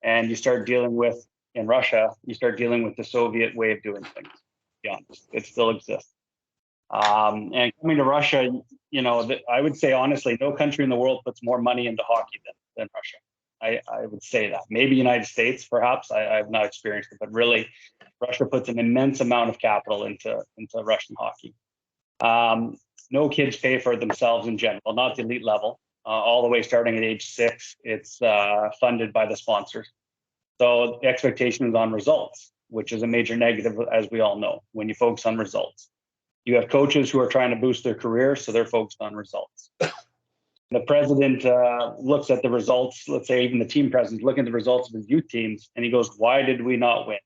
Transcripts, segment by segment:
And you start dealing with, in Russia, you start dealing with the Soviet way of doing things. To be honest, it still exists. And coming to Russia, I would say honestly, no country in the world puts more money into hockey than Russia. I would say that. Maybe United States, perhaps. I've not experienced it, but really, Russia puts an immense amount of capital into Russian hockey. No kids pay for it themselves in general, not the elite level. All the way starting at age 6, it's funded by the sponsors. So the expectation is on results, which is a major negative, as we all know, when you focus on results. You have coaches who are trying to boost their career, so they're focused on results. The president looks at the results, let's say even the team president, looking at the results of his youth teams, and he goes, why did we not win?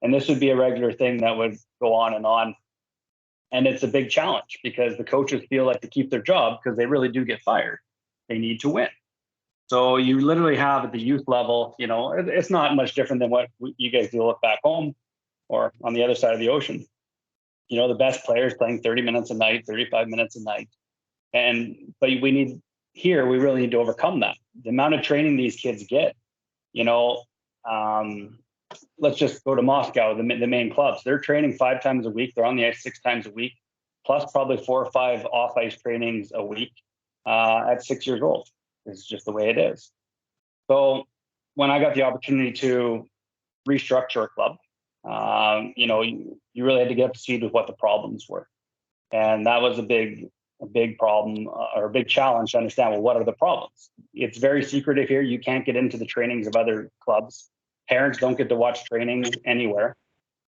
And this would be a regular thing that would go on. And it's a big challenge because the coaches feel like to keep their job, because they really do get fired, they need to win. So you literally have at the youth level, it's not much different than what you guys deal with back home or on the other side of the ocean. The best players playing 30 minutes a night, 35 minutes a night. But we really need to overcome that. The amount of training these kids get, let's just go to Moscow, the main clubs. They're training 5 times a week. They're on the ice 6 times a week, plus probably 4 or 5 off-ice trainings a week at 6 years old. It's just the way it is. So when I got the opportunity to restructure a club, you really had to get up to speed with what the problems were. And that was a big problem or a big challenge to understand, well, what are the problems? It's very secretive here. You can't get into the trainings of other clubs. Parents don't get to watch training anywhere.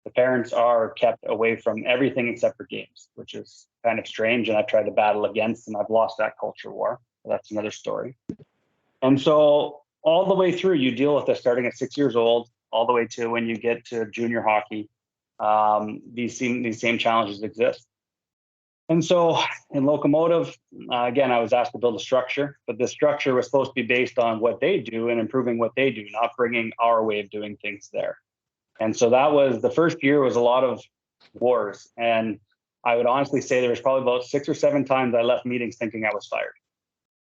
The parents are kept away from everything except for games, which is kind of strange. And I've tried to battle against, and I've lost that culture war. But that's another story. And so all the way through, you deal with this starting at 6 years old, all the way to when you get to junior hockey. These same challenges exist. And so in Locomotive, again, I was asked to build a structure, but the structure was supposed to be based on what they do and improving what they do, not bringing our way of doing things there. And so that was the first year was a lot of wars. And I would honestly say there was probably about 6 or 7 times I left meetings thinking I was fired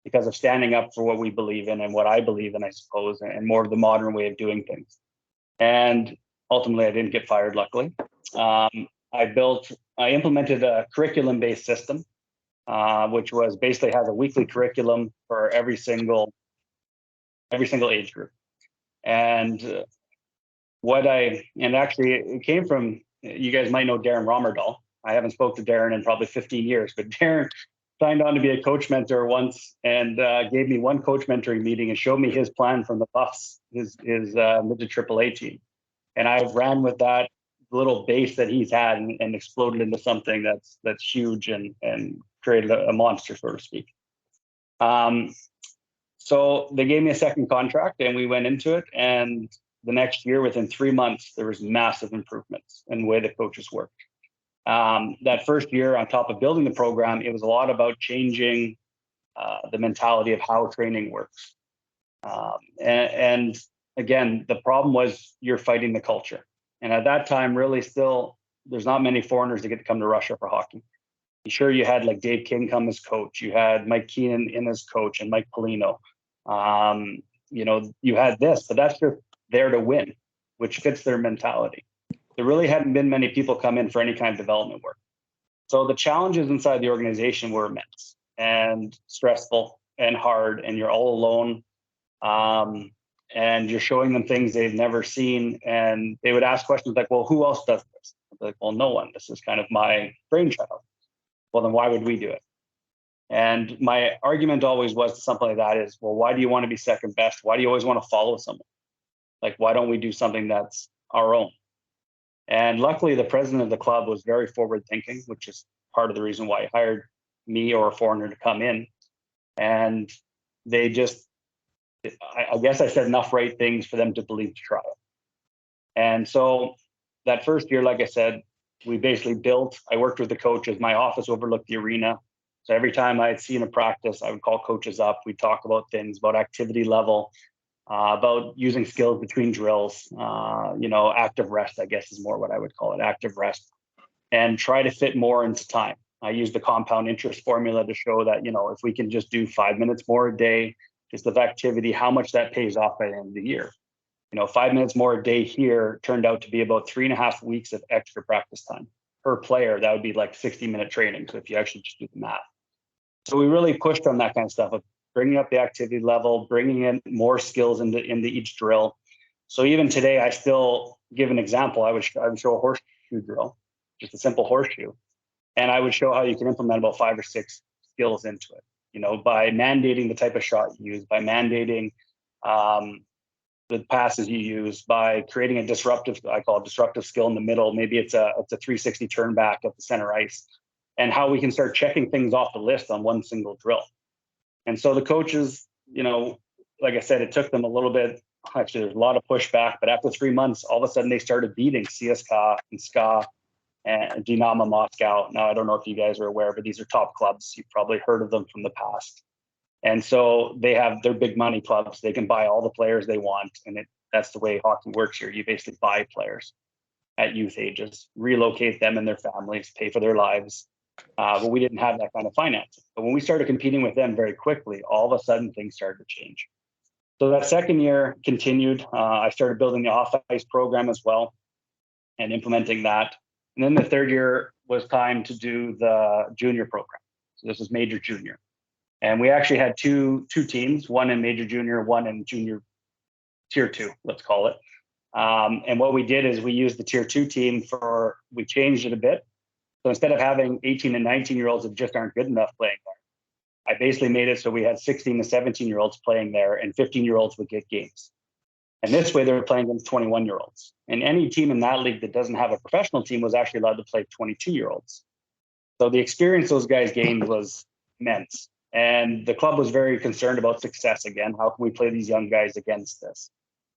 because of standing up for what we believe in and what I believe in, I suppose, and more of the modern way of doing things. And ultimately, I didn't get fired, luckily. I implemented a curriculum-based system, which was basically has a weekly curriculum for every single age group. And actually it came from, you guys might know Darren Romerdahl. I haven't spoke to Darren in probably 15 years, but Darren signed on to be a coach mentor once and gave me one coach mentoring meeting and showed me his plan from the Buffs, his mid to AAA team. And I ran with that little base that he's had and exploded into something that's huge and created a monster, so to speak. So they gave me a second contract and we went into it. And the next year, within 3 months, there was massive improvements in the way the coaches worked. That first year, on top of building the program, it was a lot about changing the mentality of how training works. And again, the problem was you're fighting the culture. And at that time, really still, there's not many foreigners that get to come to Russia for hockey. Sure, you had like Dave King come as coach. You had Mike Keenan in as coach and Mike Polino. You had this, but that's just there to win, which fits their mentality. There really hadn't been many people come in for any kind of development work. So the challenges inside the organization were immense and stressful and hard, and you're all alone. And you're showing them things they've never seen. And they would ask questions like, well, who else does this? I'm like, well, no one. This is kind of my brainchild. Well, then why would we do it? And my argument always was to something like that is, well, why do you want to be second best? Why do you always want to follow someone? Like, why don't we do something that's our own? And luckily, the president of the club was very forward thinking, which is part of the reason why he hired me or a foreigner to come in. And they just, I guess I said enough right things for them to believe to try it. And so that first year, like I said, we basically I worked with the coaches. My office overlooked the arena. So every time I'd seen a practice, I would call coaches up. We'd talk about things, about activity level, about using skills between drills, active rest, I guess is more what I would call it, active rest, and try to fit more into time. I used the compound interest formula to show that, if we can just do 5 minutes more a day, just of activity, how much that pays off by the end of the year. 5 minutes more a day here turned out to be about 3.5 weeks of extra practice time per player. That would be like 60-minute training. So if you actually just do the math. So we really pushed on that kind of stuff of bringing up the activity level, bringing in more skills into each drill. So even today, I still give an example. I would show a horseshoe drill, just a simple horseshoe. And I would show how you can implement about 5 or 6 skills into it, by mandating the type of shot you use, by mandating the passes you use, by creating a I call it disruptive skill in the middle. Maybe it's a 360 turn back at the center ice, and how we can start checking things off the list on one single drill. And so the coaches, like I said, it took them a little bit. Actually, there's a lot of pushback, but after 3 months, all of a sudden they started beating CSKA and SKA and Dynamo Moscow. Now, I don't know if you guys are aware, but these are top clubs. You've probably heard of them from the past. And so they're big money clubs. They can buy all the players they want. And that's the way hockey works here. You basically buy players at youth ages, relocate them and their families, pay for their lives. But we didn't have that kind of financing. But when we started competing with them very quickly, all of a sudden things started to change. So that second year continued. I started building the off-ice program as well and implementing that. And then the third year was time to do the junior program. So this was major junior. And we actually had two teams, one in major junior, one in junior tier 2, let's call it. And what we did is we used the tier 2 team we changed it a bit. So instead of having 18 and 19-year-olds that just aren't good enough playing there, I basically made it so we had 16 to 17-year-olds playing there, and 15-year-olds would get games. And this way they were playing against 21-year-olds. And any team in that league that doesn't have a professional team was actually allowed to play 22-year-olds. So the experience those guys gained was immense. And the club was very concerned about success again. How can we play these young guys against this?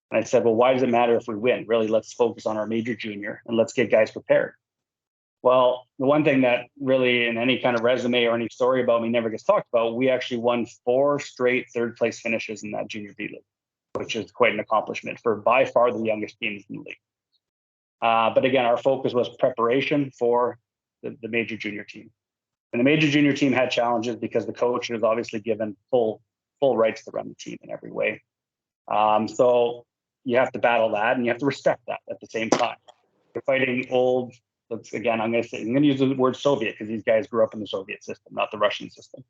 And I said, well, why does it matter if we win? Really, let's focus on our major junior and let's get guys prepared. Well, the one thing that really in any kind of resume or any story about me never gets talked about, we actually won 4 straight third place finishes in that junior B league, which is quite an accomplishment for by far the youngest teams in the league. But again, our focus was preparation for the major junior team. And the major junior team had challenges because the coach was obviously given full rights to run the team in every way. So you have to battle that and you have to respect that at the same time. You're fighting old, I'm going to use the word Soviet because these guys grew up in the Soviet system, not the Russian system.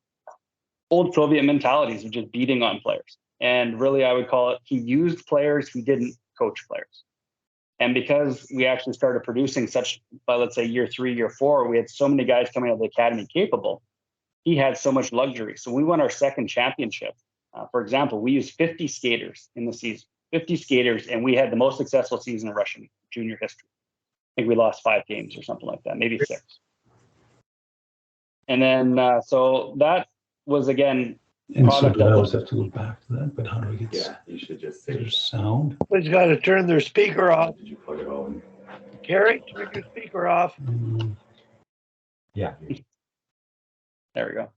Old Soviet mentalities of just beating on players. And really, I would call it, he used players, he didn't coach players. And because we actually started producing such, by let's say year 3, year 4, we had so many guys coming out of the academy capable, he had so much luxury. So we won our second championship. For example, we used 50 skaters in the season, 50 skaters, and we had the most successful season in Russian junior history. I think we lost 5 games or something like that, maybe 6. And then, so that was, again, and so do I always have to go back to that, but how do we get you should just say their sound? Somebody's got to turn their speaker off. Did you plug it all in? Gary, turn your speaker off. Yeah. There we go.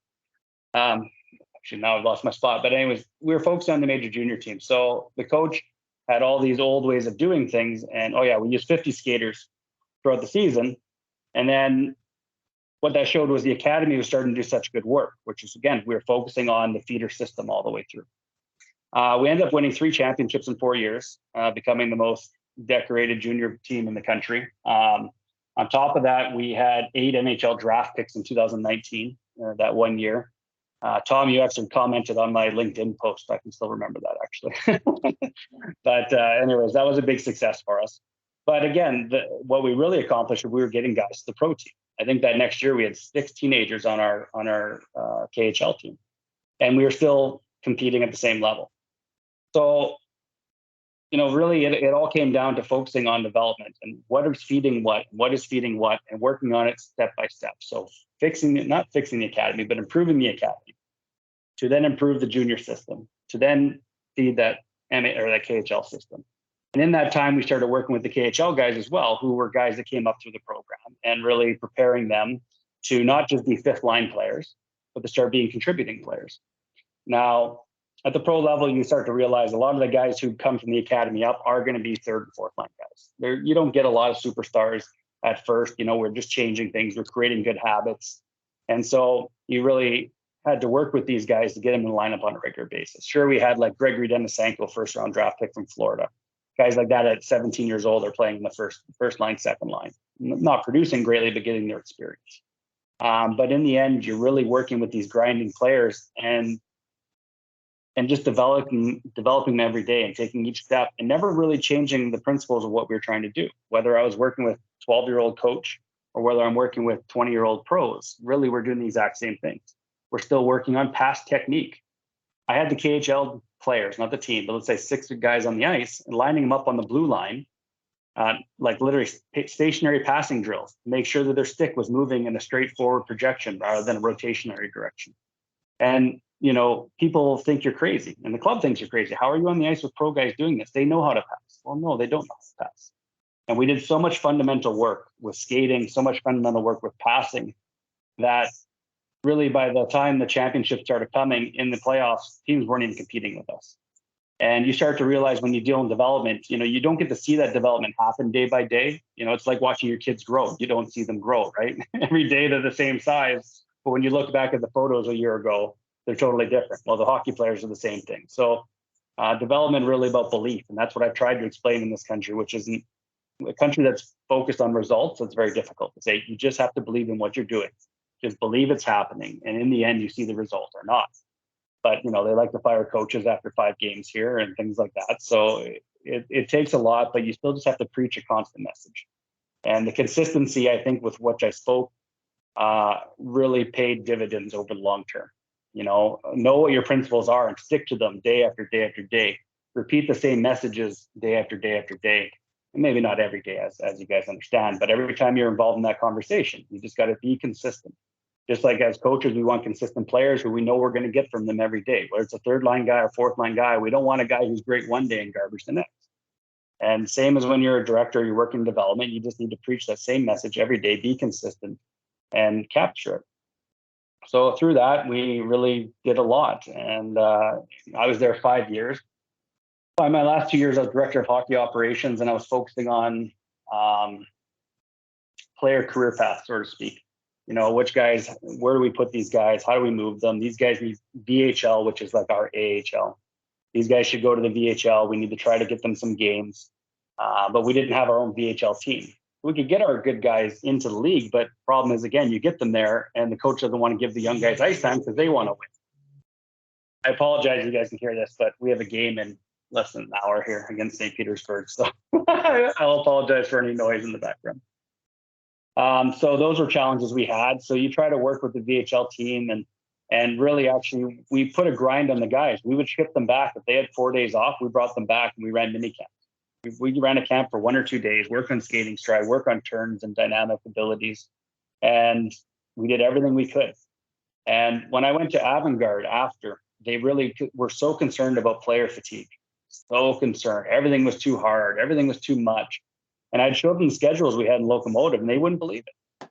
Actually, now I've lost my spot. But anyways, we were focused on the major junior team. So the coach had all these old ways of doing things. And, we used 50 skaters throughout the season. And then what that showed was the academy was starting to do such good work, which is, again, we were focusing on the feeder system all the way through. We ended up winning 3 championships in 4 years, becoming the most decorated junior team in the country. On top of that, we had 8 NHL draft picks in 2019, that one year. Tom, you actually commented on my LinkedIn post. I can still remember that, actually. But anyways, that was a big success for us. But again, what we really accomplished was we were getting guys to the pro team. I think that next year we had 6 teenagers on our KHL team, and we were still competing at the same level. So, really it all came down to focusing on development and what is feeding what, and working on it step by step. So not fixing the academy, but improving the academy to then improve the junior system, to then feed that that KHL system. And in that time, we started working with the KHL guys as well, who were guys that came up through the program, and really preparing them to not just be 5th line players, but to start being contributing players. Now, at the pro level, you start to realize a lot of the guys who come from the academy up are going to be 3rd and 4th line guys. You don't get a lot of superstars at first. We're just changing things. We're creating good habits. And so you really had to work with these guys to get them in the lineup on a regular basis. Sure, we had like Gregory Denisenko, 1st-round draft pick from Florida. guys like that at 17 years old are playing the first line, second line, not producing greatly, but getting their experience. But in the end, you're really working with these grinding players and just developing them every day and taking each step and never really changing the principles of what we were trying to do. Whether I was working with 12-year-old coach or whether I'm working with 20-year-old pros, really we're doing the exact same things. We're still working on pass technique. I had the KHL players, not the team, but let's say 6 guys on the ice and lining them up on the blue line, like literally stationary passing drills, to make sure that their stick was moving in a straightforward projection rather than a rotationary direction. And, people think you're crazy and the club thinks you're crazy. How are you on the ice with pro guys doing this? They know how to pass. Well, no, they don't know how to pass. And we did so much fundamental work with skating, so much fundamental work with passing that really by the time the championship started coming in the playoffs, teams weren't even competing with us. And you start to realize when you deal in development, you don't get to see that development happen day by day. It's like watching your kids grow. You don't see them grow, right? Every day they're the same size. But when you look back at the photos a year ago, they're totally different. Well, the hockey players are the same thing. So development really about belief. And that's what I've tried to explain in this country, which isn't a country that's focused on results. It's very difficult to say. You just have to believe in what you're doing. Just believe it's happening. And in the end, you see the result or not. But, they like to fire coaches after 5 games here and things like that. So it takes a lot, but you still just have to preach a constant message. And the consistency, I think, with which I spoke really paid dividends over the long term. Know what your principles are and stick to them day after day after day. Repeat the same messages day after day after day. And maybe not every day, as you guys understand, but every time you're involved in that conversation, you just got to be consistent. Just like as coaches, we want consistent players who we know we're going to get from them every day. Whether it's a 3rd line guy or 4th line guy, we don't want a guy who's great one day and garbage the next. And same as when you're a director, you're working development, you just need to preach that same message every day, be consistent and capture it. So through that, we really did a lot. And I was there 5 years. By my last 2 years, I was director of hockey operations, and I was focusing on player career path, so to speak. Which guys, where do we put these guys? How do we move them? These guys need VHL, which is like our AHL. These guys should go to the VHL. We need to try to get them some games. But we didn't have our own VHL team. We could get our good guys into the league, but the problem is, again, you get them there and the coach doesn't want to give the young guys ice time because they want to win. I apologize if you guys can hear this, but we have a game in less than an hour here against St. Petersburg. So I'll apologize for any noise in the background. So those were challenges we had. So you try to work with the VHL team and really actually we put a grind on the guys. We would ship them back. If they had 4 days off, we brought them back and we ran mini camps. We ran a camp for 1 or 2 days, work on skating stride, work on turns and dynamic abilities. And we did everything we could. And when I went to Avangard after, they really were so concerned about player fatigue, so concerned. Everything was too hard. Everything was too much. And I'd show them the schedules we had in Locomotive and they wouldn't believe it.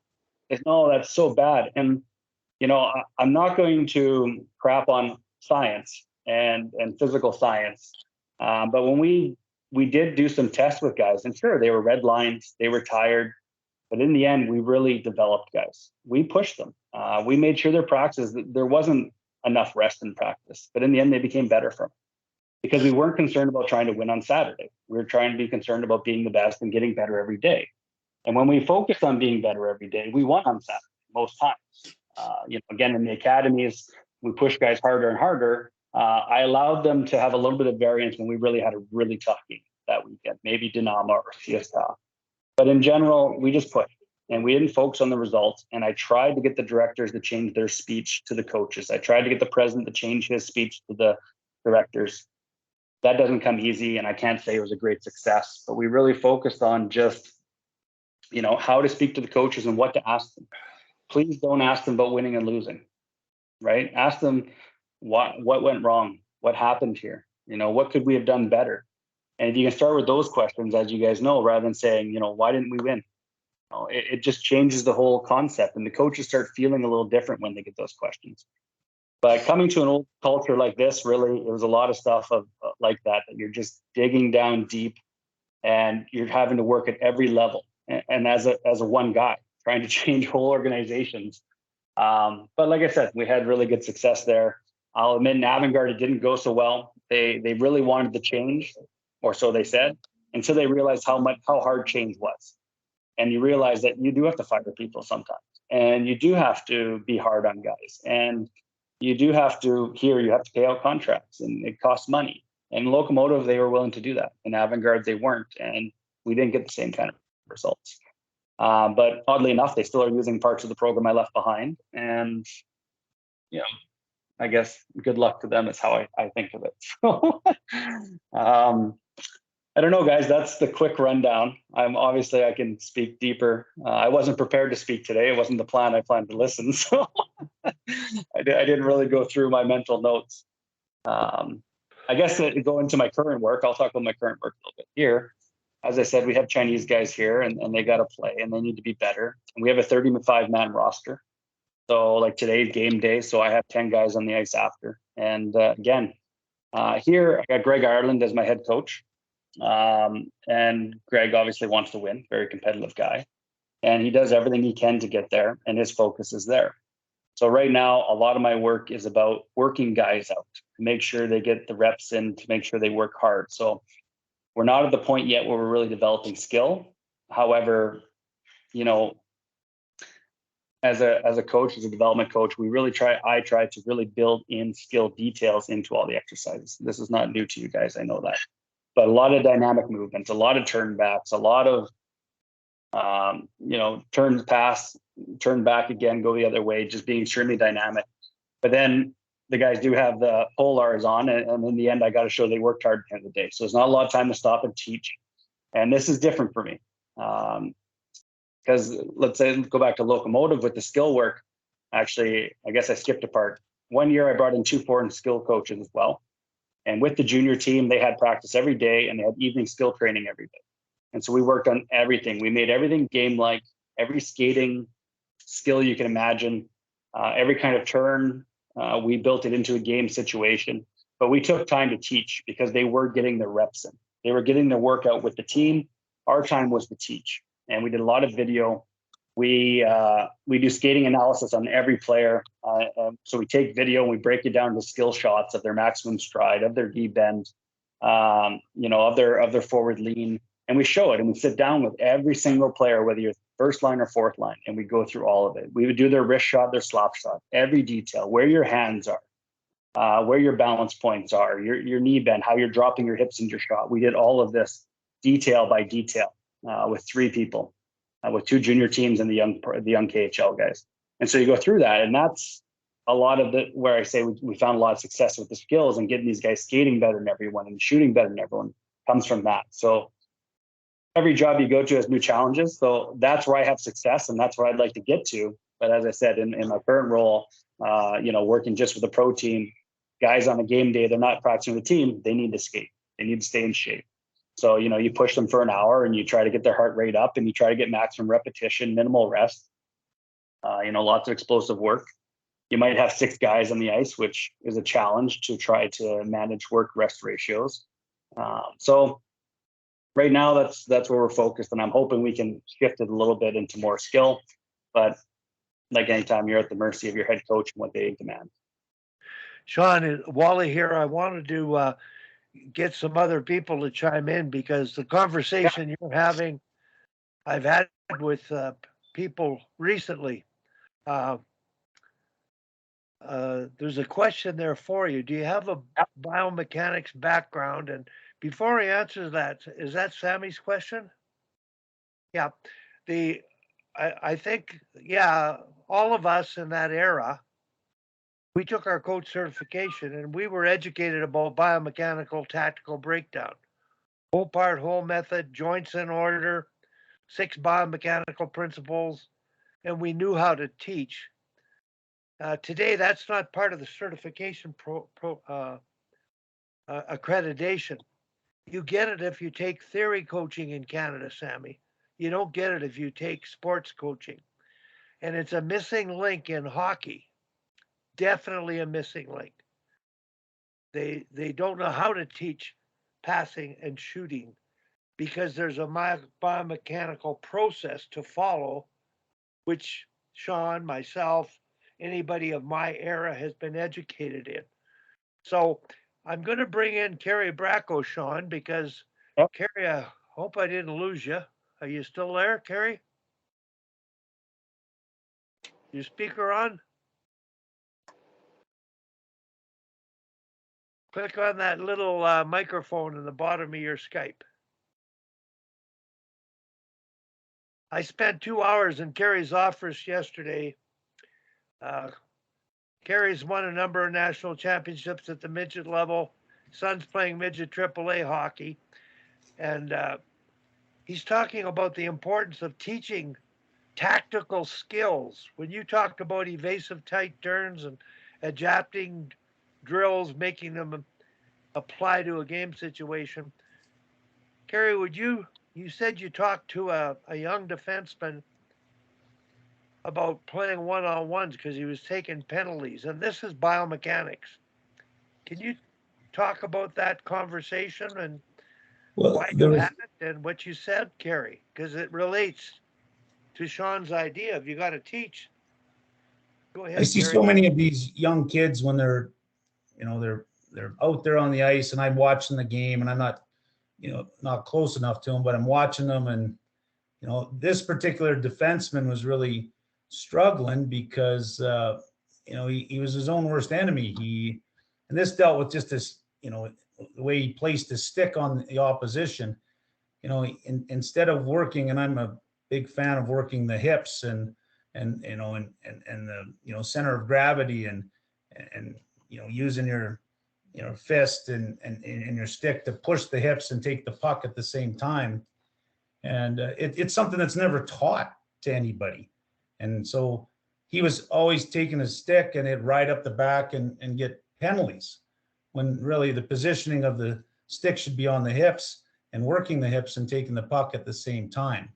They said, no, that's so bad. And, I'm not going to crap on science and physical science. But when we did do some tests with guys, and sure, they were red lines, they were tired, but in the end, we really developed guys. We pushed them. We made sure their practice, there wasn't enough rest in practice, but in the end, they became better from it because we weren't concerned about trying to win on Saturday. We were trying to be concerned about being the best and getting better every day. And when we focused on being better every day, we won on Saturday most times. Again, in the academies, we pushed guys harder and harder. I allowed them to have a little bit of variance when we really had a really tough game that weekend, maybe Dinamo or Fiesta. But in general, we just pushed and we didn't focus on the results. And I tried to get the directors to change their speech to the coaches. I tried to get the president to change his speech to the directors. That doesn't come easy. And I can't say it was a great success, but we really focused on just, how to speak to the coaches and what to ask them. Please don't ask them about winning and losing, right? Ask them what went wrong, what happened here, what could we have done better? And if you can start with those questions, as you guys know, rather than saying, why didn't we win? It just changes the whole concept, and the coaches start feeling a little different when they get those questions. But coming to an old culture like this, really, it was a lot of stuff like that you're just digging down deep, and you're having to work at every level, and as a one guy trying to change whole organizations. But like I said, we had really good success there. I'll admit in Avangard, it didn't go so well. They really wanted to change, or so they said. until they realized how hard change was. And you realize that you do have to fire people sometimes, and you do have to be hard on guys, and you do have to pay out contracts, and it costs money. And Locomotive, they were willing to do that. In Avantgarde, they weren't, and we didn't get the same kind of results. But oddly enough, they still are using parts of the program I left behind, and I guess good luck to them is how I think of it. So, I don't know, guys. That's the quick rundown. I can speak deeper. I wasn't prepared to speak today. It wasn't the plan. I planned to listen, so I didn't really go through my mental notes. I guess to go into my current work, I'll talk about my current work a little bit here. As I said, we have Chinese guys here, and they got to play, and they need to be better. And we have a 35-man roster. So like today's game day, so I have 10 guys on the ice after. And again, here I got Greg Ireland as my head coach. And Greg obviously wants to win, very competitive guy. And he does everything he can to get there, and his focus is there. So right now, a lot of my work is about working guys out, to make sure they get the reps in, to make sure they work hard. So we're not at the point yet where we're really developing skill. However, as a coach, as a development coach, I try to really build in skill details into all the exercises. This is not new to you guys, I know that. But a lot of dynamic movements, a lot of turn backs, a lot of, turn pass, turn back again, go the other way, just being extremely dynamic. But then the guys do have the polars on, and in the end, I got to show they worked hard at the end of the day. So there's not a lot of time to stop and teach. And this is different for me. Because let's say, go back to Locomotive with the skill work. Actually, I guess I skipped a part. One year I brought in 2 foreign skill coaches as well. And with the junior team, they had practice every day, and they had evening skill training every day. And so we worked on everything. We made everything game-like, every skating skill you can imagine, every kind of turn. We built it into a game situation. But we took time to teach because they were getting their reps in. They were getting their workout with the team. Our time was to teach. And we did a lot of video. We do skating analysis on every player. So we take video and we break it down to skill shots of their maximum stride, of their D bend, of their forward lean, and we show it. And we sit down with every single player, whether you're first line or fourth line, and we go through all of it. We would do their wrist shot, their slap shot, every detail, where your hands are, where your balance points are, your knee bend, how you're dropping your hips in your shot. We did all of this detail by detail with 3 people. With 2 junior teams and the young KHL guys. And so you go through that, and that's a lot of where I say we found a lot of success with the skills, and getting these guys skating better than everyone and shooting better than everyone comes from that. So every job you go to has new challenges. So that's where I have success, and that's where I'd like to get to. But as I said, in my current role, working just with the pro team, guys on a game day, they're not practicing with the team. They need to skate. They need to stay in shape. So, you push them for an hour, and you try to get their heart rate up, and you try to get maximum repetition, minimal rest, lots of explosive work. You might have 6 guys on the ice, which is a challenge to try to manage work-rest ratios. So right now, that's where we're focused, and I'm hoping we can shift it a little bit into more skill. But like anytime, you're at the mercy of your head coach and what they demand. Sean, Wally here. I wanted to get some other people to chime in, because the conversation you're having, I've had with people recently. There's a question there for you. Do you have a biomechanics background? And before he answers that, is that Sammy's question? Yeah. I think, all of us in that era, we took our coach certification, and we were educated about biomechanical tactical breakdown, whole part, whole method, joints in order, 6 biomechanical principles, and we knew how to teach. Today, that's not part of the certification accreditation. You get it if you take theory coaching in Canada, Sammy. You don't get it if you take sports coaching. And it's a missing link in hockey. Definitely a missing link. They don't know how to teach passing and shooting, because there's a biomechanical process to follow, which Sean, myself, anybody of my era has been educated in. So I'm going to bring in Kerry Bracco, Sean, because Kerry, Hope I didn't lose you. Are you still there, Carrie? Your speaker on? Click on that little microphone in the bottom of your Skype. I spent 2 hours in Carrie's office yesterday. Carrie's won a number of national championships at the midget level. Son's playing midget AAA hockey. And he's talking about the importance of teaching tactical skills. When you talked about evasive tight turns and adapting drills, making them apply to a game situation. Carrie, you said you talked to a young defenseman about playing one-on-ones because he was taking penalties, and this is biomechanics. Can you talk about that conversation and why you had it and what you said, Carrie? Because it relates to Sean's idea of you got to teach. Go ahead, I see Carrie. so many of these young kids when they're out there on the ice, and I'm watching the game, and I'm not close enough to them, but I'm watching them, and this particular defenseman was really struggling because he was his own worst enemy. And this dealt with just this, the way he placed his stick on the opposition. Instead of working, and I'm a big fan of working the hips and the center of gravity and using your fist and your stick to push the hips and take the puck at the same time. And it's something that's never taught to anybody. And so he was always taking his stick and it'd ride up the back and get penalties, when really the positioning of the stick should be on the hips and working the hips and taking the puck at the same time.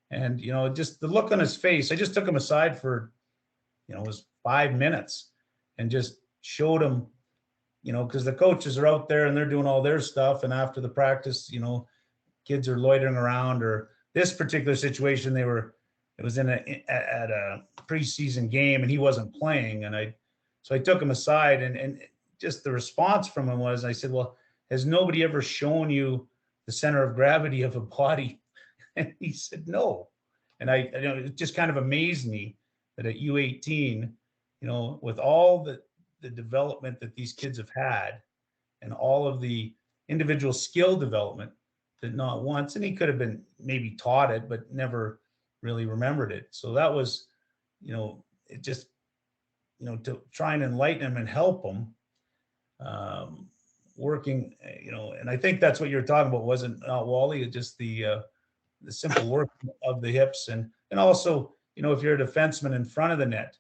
And, just the look on his face, I just took him aside for, it was 5 minutes and just showed him, because the coaches are out there and they're doing all their stuff. And after the practice, kids are loitering around, or this particular situation, it was at a preseason game and he wasn't playing. And so I took him aside and just the response from him was, I said, well, has nobody ever shown you the center of gravity of a body? And he said, no. And it just kind of amazed me that at U18, with all the development that these kids have had and all of the individual skill development, that not once, and he could have been maybe taught it, but never really remembered it. So that was, it just, to try and enlighten him and help him working, and I think that's what you're talking about, wasn't Wally? Just the simple work of the hips, and also, if you're a defenseman in front of the net,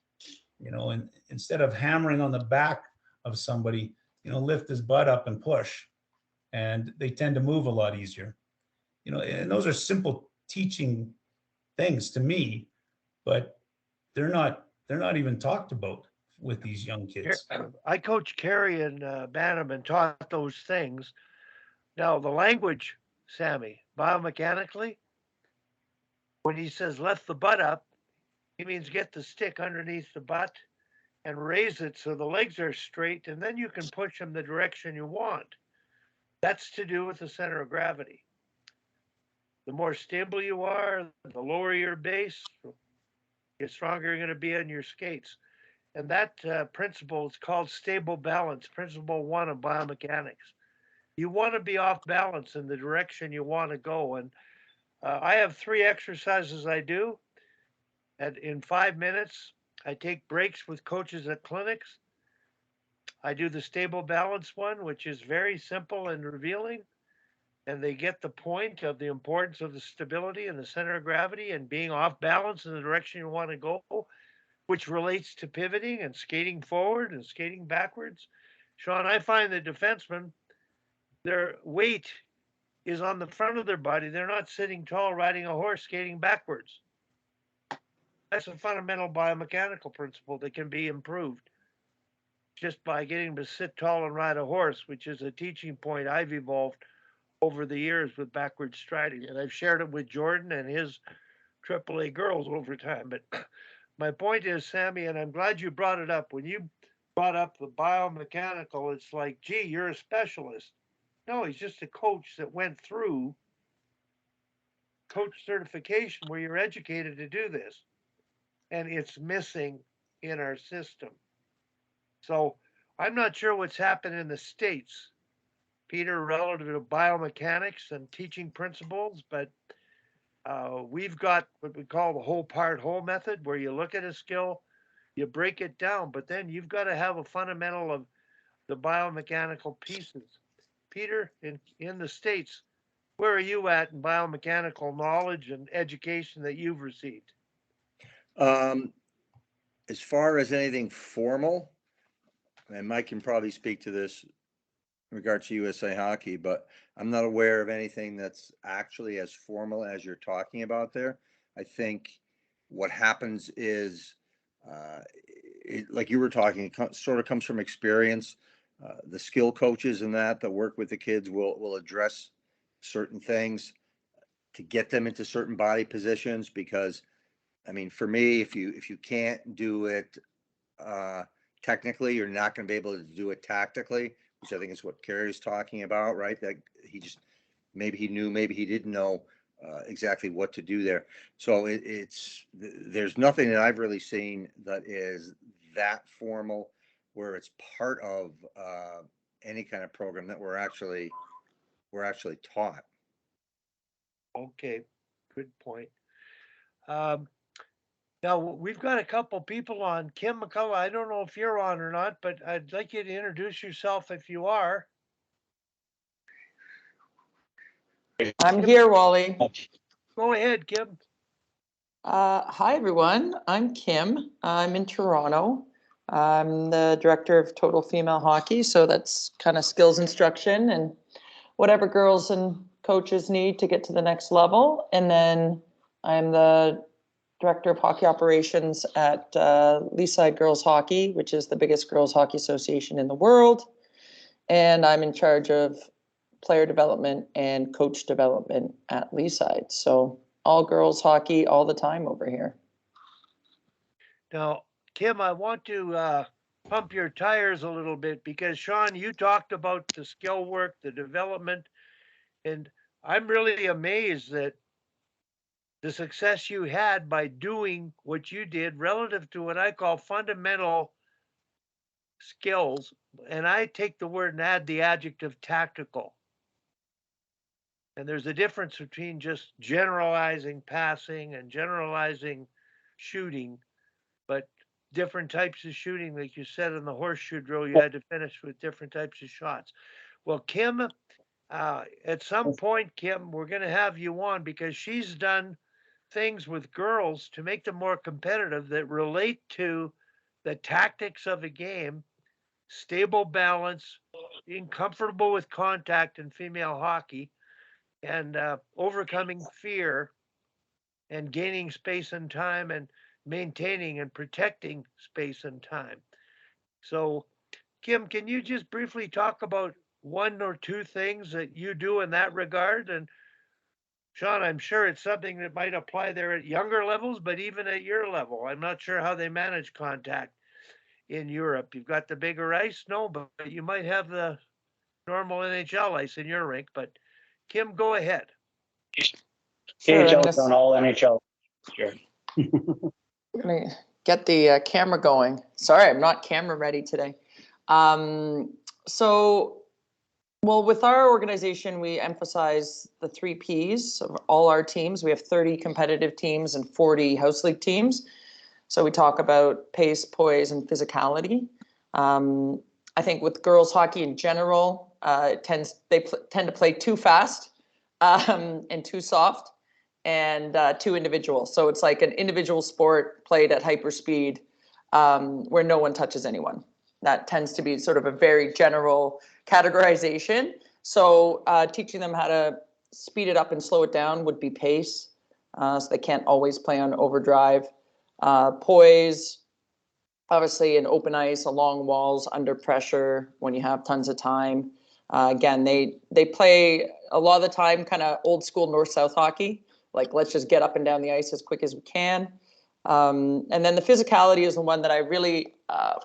and instead of hammering on the back of somebody, lift his butt up and push, and they tend to move a lot easier. And those are simple teaching things to me, but they're not even talked about with these young kids. I coached Carrie in Bantam and taught those things. Now, the language, Sammy, biomechanically, when he says lift the butt up, he means get the stick underneath the butt and raise it so the legs are straight, and then you can push them the direction you want. That's to do with the center of gravity. The more stable you are, the lower your base, the stronger you're going to be on your skates. And that principle is called stable balance, principle 1 of biomechanics. You want to be off balance in the direction you want to go. And I have 3 exercises I do. And in 5 minutes, I take breaks with coaches at clinics. I do the stable balance one, which is very simple and revealing. And they get the point of the importance of the stability and the center of gravity and being off balance in the direction you want to go, which relates to pivoting and skating forward and skating backwards. Sean, I find the defensemen, their weight is on the front of their body. They're not sitting tall riding a horse skating backwards. That's a fundamental biomechanical principle that can be improved just by getting them to sit tall and ride a horse, which is a teaching point I've evolved over the years with backward striding. And I've shared it with Jordan and his AAA girls over time. But my point is, Sammy, and I'm glad you brought it up. When you brought up the biomechanical, it's like, gee, you're a specialist. No, he's just a coach that went through coach certification where you're educated to do this. And it's missing in our system. So I'm not sure what's happened in the States, Peter, relative to biomechanics and teaching principles, but we've got what we call the whole part whole method, where you look at a skill, you break it down, but then you've got to have a fundamental of the biomechanical pieces. Peter, in the States, where are you at in biomechanical knowledge and education that you've received? As far as anything formal, and Mike can probably speak to this in regards to USA Hockey, but I'm not aware of anything that's actually as formal as you're talking about there. I think what happens is, like you were talking, it sort of comes from experience. The skill coaches and that work with the kids will address certain things to get them into certain body positions, because I mean, for me, if you can't do it technically, you're not going to be able to do it tactically, which I think is what Kerry's talking about, right? That he just, maybe he knew, maybe he didn't know exactly what to do there. So there's nothing that I've really seen that is that formal, where it's part of any kind of program that we're actually taught. Okay, good point. Now, we've got a couple people on. Kim McCullough, I don't know if you're on or not, but I'd like you to introduce yourself if you are. I'm here, Wally. Go ahead, Kim. Hi, everyone. I'm Kim. I'm in Toronto. I'm the director of Total Female Hockey, so that's kind of skills instruction and whatever girls and coaches need to get to the next level. And then I'm the director of hockey operations at Leaside Girls Hockey, which is the biggest girls hockey association in the world. And I'm in charge of player development and coach development at Leaside. So all girls hockey all the time over here. Now, Kim, I want to pump your tires a little bit, because Sean, you talked about the skill work, the development, and I'm really amazed that the success you had by doing what you did relative to what I call fundamental skills. And I take the word and add the adjective tactical. And there's a difference between just generalizing passing and generalizing shooting, but different types of shooting, like you said in the horseshoe drill, you had to finish with different types of shots. Well, Kim, at some point, Kim, we're going to have you on, because she's done things with girls to make them more competitive that relate to the tactics of a game, stable balance, being comfortable with contact in female hockey, and overcoming fear and gaining space and time and maintaining and protecting space and time. So, Kim, can you just briefly talk about one or two things that you do in that regard? And Sean, I'm sure it's something that might apply there at younger levels, but even at your level, I'm not sure how they manage contact in Europe. You've got the bigger ice, no, but you might have the normal NHL ice in your rink. But Kim, go ahead. Sure, KHL's on all NHL. Sure. I'm going to get the camera going. Sorry, I'm not camera ready today. Well, with our organization, we emphasize the 3 Ps of all our teams. We have 30 competitive teams and 40 house league teams. So we talk about pace, poise, and physicality. I think with girls hockey in general, they tend to play too fast and too soft and too individual. So it's like an individual sport played at hyper speed where no one touches anyone. That tends to be sort of a very general categorization. So teaching them how to speed it up and slow it down would be pace. So they can't always play on overdrive. Poise, obviously in open ice, along walls, under pressure, when you have tons of time. Again, they play a lot of the time kind of old school north-south hockey. Like, let's just get up and down the ice as quick as we can. And then the physicality is the one that I really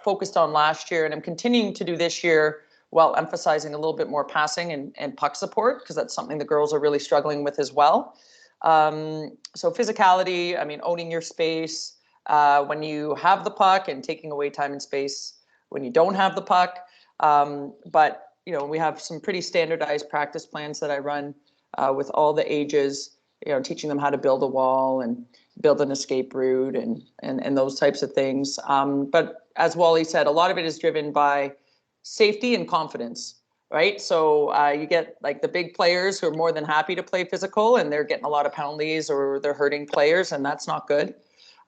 focused on last year, and I'm continuing to do this year, while emphasizing a little bit more passing and puck support, because that's something the girls are really struggling with as well. So physicality, I mean, owning your space, when you have the puck and taking away time and space when you don't have the puck. But, you know, we have some pretty standardized practice plans that I run with all the ages, you know, teaching them how to build a wall and build an escape route and those types of things. But as Wally said, a lot of it is driven by safety and confidence, right? So you get like the big players who are more than happy to play physical and they're getting a lot of penalties or they're hurting players, and that's not good.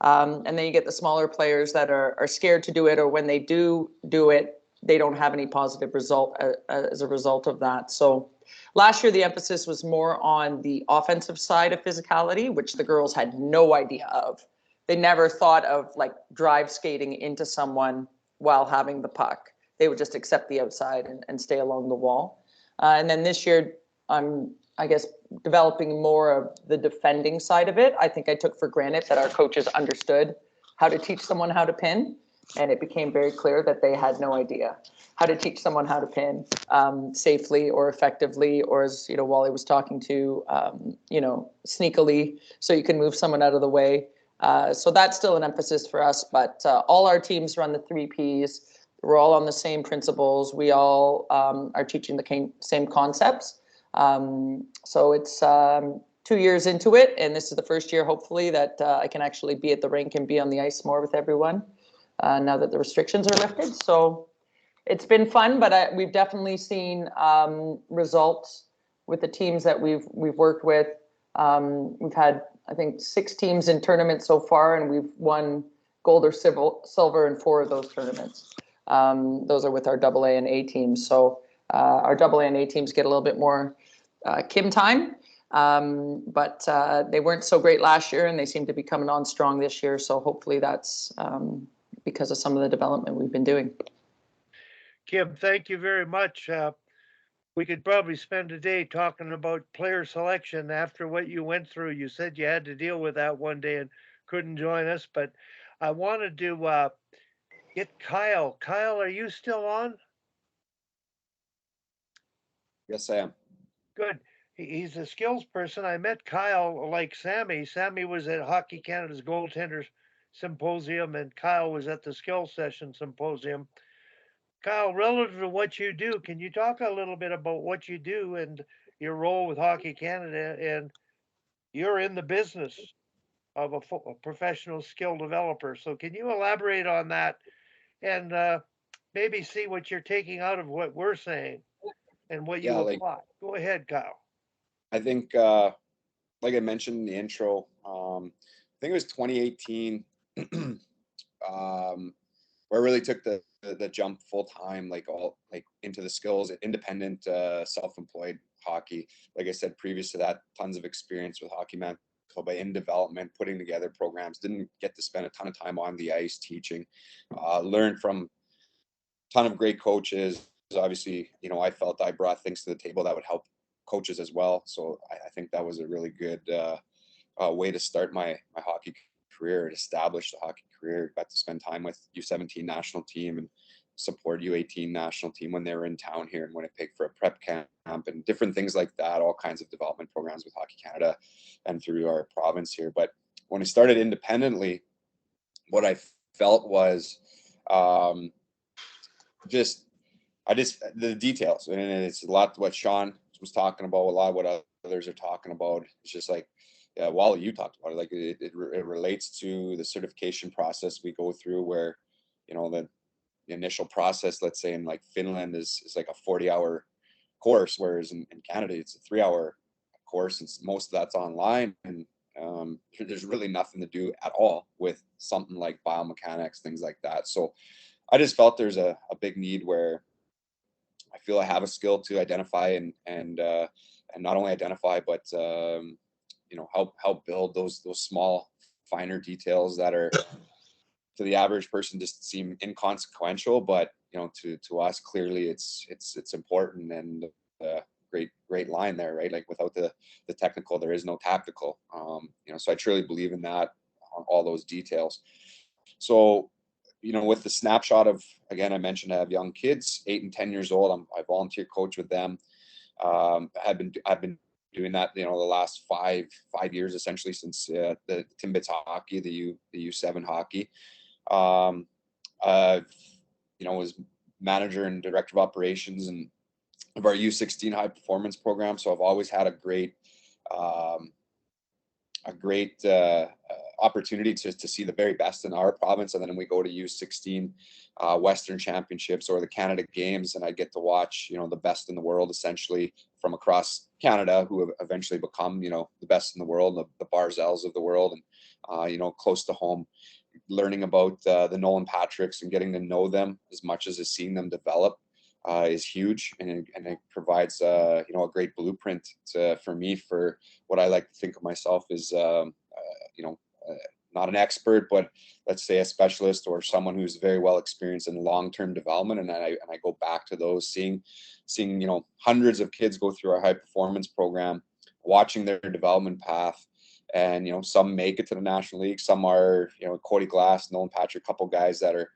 And then you get the smaller players that are scared to do it, or when they do it, they don't have any positive result as a result of that. So last year, the emphasis was more on the offensive side of physicality, which the girls had no idea of. They never thought of like drive skating into someone while having the puck. They would just accept the outside and stay along the wall. And then this year, I'm, I guess, developing more of the defending side of it. I think I took for granted that our coaches understood how to teach someone how to pin. And it became very clear that they had no idea how to teach someone how to pin safely or effectively, or as, you know, Wally was talking to, you know, sneakily, so you can move someone out of the way. So that's still an emphasis for us, but all our teams run the 3 Ps. We're all on the same principles. We all are teaching the same concepts. So it's 2 years into it, and this is the first year, hopefully, that I can actually be at the rink and be on the ice more with everyone now that the restrictions are lifted. So it's been fun, but we've definitely seen results with the teams that we've worked with. We've had, I think, 6 teams in tournaments so far, and we've won gold or silver in 4 of those tournaments. Those are with our AA and A teams. So our AA and A teams get a little bit more Kim time, but they weren't so great last year, and they seem to be coming on strong this year. So hopefully that's because of some of the development we've been doing. Kim, thank you very much. We could probably spend a day talking about player selection after what you went through. You said you had to deal with that one day and couldn't join us, but I wanted to get Kyle. Kyle, are you still on? Yes, I am. Good. He's a skills person. I met Kyle like Sammy. Sammy was at Hockey Canada's Goaltenders Symposium, and Kyle was at the Skills Session Symposium. Kyle, relative to what you do, can you talk a little bit about what you do and your role with Hockey Canada? And you're in the business of a professional skill developer. So can you elaborate on that and maybe see what you're taking out of what we're saying and what you apply? Go ahead, Kyle. I think, like I mentioned in the intro, I think it was 2018, where I really took the jump full time, like into the skills, independent, self-employed hockey. Like I said, previous to that, tons of experience with Hockey Manitoba in development, putting together programs. Didn't get to spend a ton of time on the ice teaching. Learned from a ton of great coaches. Obviously, you know, I felt I brought things to the table that would help coaches as well. So I think that was a really good way to start my hockey career, and establish the hockey career. Got to spend time with U17 national team and support U18 national team when they were in town here in Winnipeg for a prep camp and different things like that, all kinds of development programs with Hockey Canada and through our province here. But when I started independently, what I felt was just the details, and it's a lot what Sean was talking about, a lot of what others are talking about. It's just like, yeah, Wally, you talked about it. Like it relates to the certification process we go through, where, you know, the initial process, let's say in like Finland is like a 40-hour course, whereas in Canada it's a 3-hour course, and most of that's online, and there's really nothing to do at all with something like biomechanics, things like that. So I just felt there's a big need where I feel I have a skill to identify and not only identify, but you know, help build those small, finer details that are to the average person just seem inconsequential, but you know, to us clearly it's important. And great line there, right? Like without the technical, there is no tactical. You know, so I truly believe in that, on all those details. So, you know, with the snapshot of, again, I mentioned I have young kids, 8 and 10 years old. I volunteer coach with them. I've been doing that, the last five years, essentially, since the Timbits hockey, the U7 hockey. Was manager and director of operations and of our U16 high performance program. So I've always had a great opportunity to see the very best in our province. And then we go to U16 Western Championships or the Canada Games, and I get to watch, the best in the world, essentially, from across Canada, who have eventually become, the best in the world, the Barzels of the world, and, close to home, learning about the Nolan Patricks and getting to know them as much as seeing them develop is huge, and it provides a great blueprint for me for what I like to think of myself as not an expert, but let's say a specialist or someone who's very well experienced in long-term development. And I go back to those, seeing hundreds of kids go through our high performance program, watching their development path. And some make it to the National League, some are Cody Glass, Nolan Patrick, couple guys that are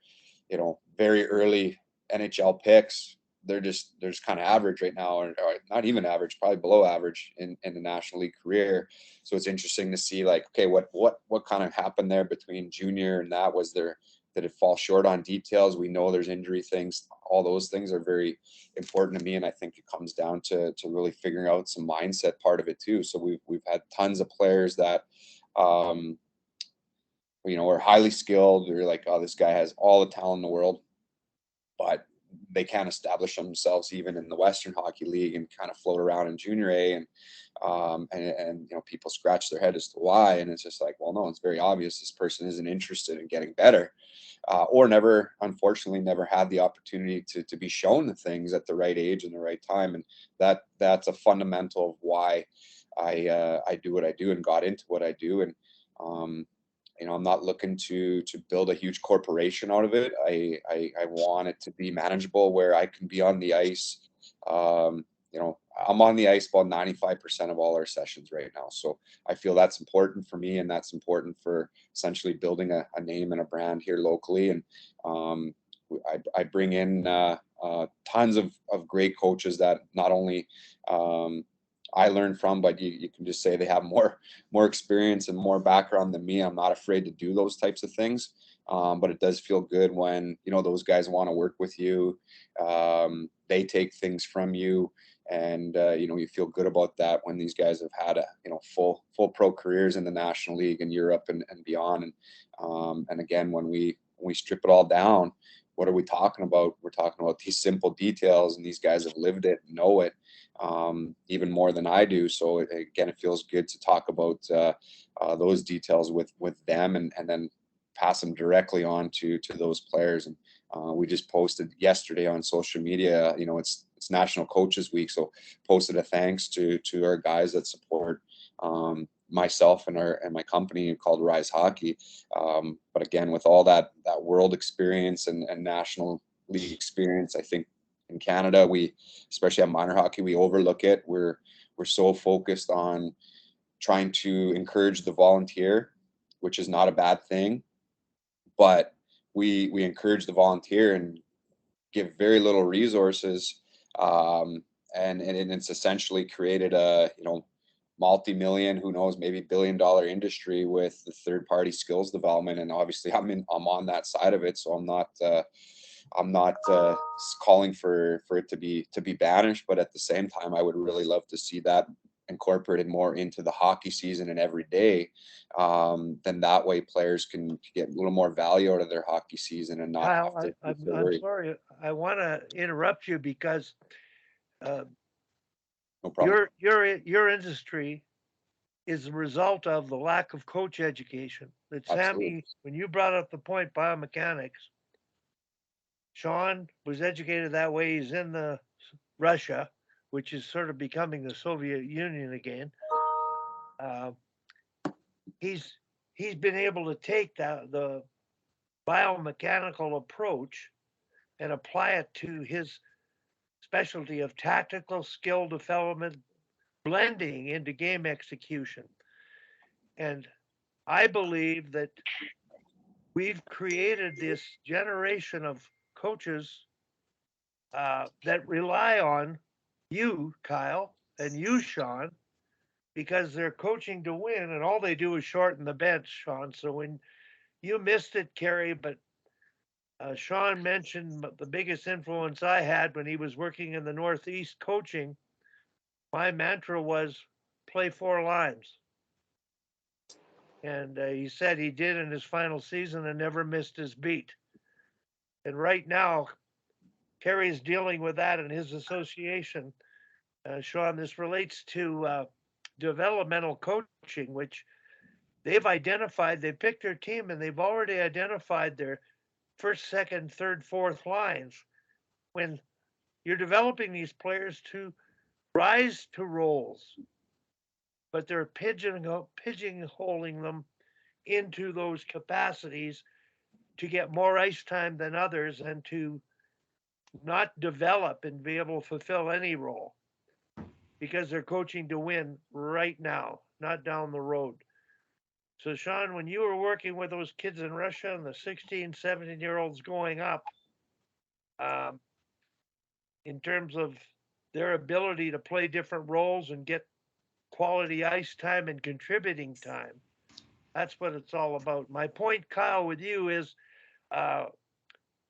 very early NHL picks. They're just kind of average right now, or not even average, probably below average in the National League career. So it's interesting to see, like, okay, what kind of happened there between junior and that? Did it fall short on details? We know there's injury things. All those things are very important to me, and I think it comes down to really figuring out some mindset part of it too. So we've had tons of players that are highly skilled. They're like, oh, this guy has all the talent in the world, but they can't establish themselves even in the Western Hockey League and kind of float around in Junior A, and people scratch their head as to why. And it's just like, well, no, it's very obvious this person isn't interested in getting better, or unfortunately never had the opportunity to be shown the things at the right age and the right time. And that's a fundamental of why I do what I do and got into what I do. And I'm not looking to build a huge corporation out of it. I want it to be manageable, where I can be on the ice. I'm on the ice about 95% of all our sessions right now. So I feel that's important for me, and that's important for essentially building a name and a brand here locally. And I bring in tons of great coaches that not only I learn from, but you can just say they have more experience and more background than me. I'm not afraid to do those types of things. But it does feel good when, those guys want to work with you. They take things from you, and, you feel good about that when these guys have had full pro careers in the National League and Europe and beyond. And again, when we strip it all down, what are we talking about? We're talking about these simple details, and these guys have lived it, know it, even more than I do. So again, it feels good to talk about those details with them, and then pass them directly on to those players. And we just posted yesterday on social media, it's National Coaches Week, so posted a thanks to our guys that support myself and my company called Rise Hockey. But again, with all that world experience and National League experience, I think in Canada, we, especially at minor hockey, we overlook it. We're so focused on trying to encourage the volunteer, which is not a bad thing, but we encourage the volunteer and give very little resources, and it's essentially created a multi-million, who knows, maybe billion-dollar industry with the third-party skills development. And obviously I'm on that side of it, so I'm not calling for it to be banished, but at the same time, I would really love to see that incorporated more into the hockey season and every day. Then that way players can get a little more value out of their hockey season and not Kyle, have to I'm worry. sorry, I want to interrupt you because No problem. your industry is the result of the lack of coach education. That Absolutely. Sammy, when you brought up the point biomechanics, Sean was educated that way. He's in the Russia, which is sort of becoming the Soviet Union again. He's been able to take the biomechanical approach and apply it to his specialty of tactical skill development, blending into game execution. And I believe that we've created this generation of coaches that rely on you, Kyle, and you, Sean, because they're coaching to win, and all they do is shorten the bench, Sean. So when you missed it, Kerry, but Sean mentioned the biggest influence I had when he was working in the Northeast coaching. My mantra was play 4 lines. And he said he did in his final season and never missed his beat. And right now, Kerry's dealing with that in his association. Sean, this relates to developmental coaching, which they've identified, they picked their team and they've already identified their first, second, third, fourth lines. When you're developing these players to rise to roles, but they're pigeonholing them into those capacities to get more ice time than others and to not develop and be able to fulfill any role because they're coaching to win right now, not down the road. So, Sean, when you were working with those kids in Russia and the 16, 17-year-olds going up, in terms of their ability to play different roles and get quality ice time and contributing time, that's what it's all about. My point, Kyle, with you is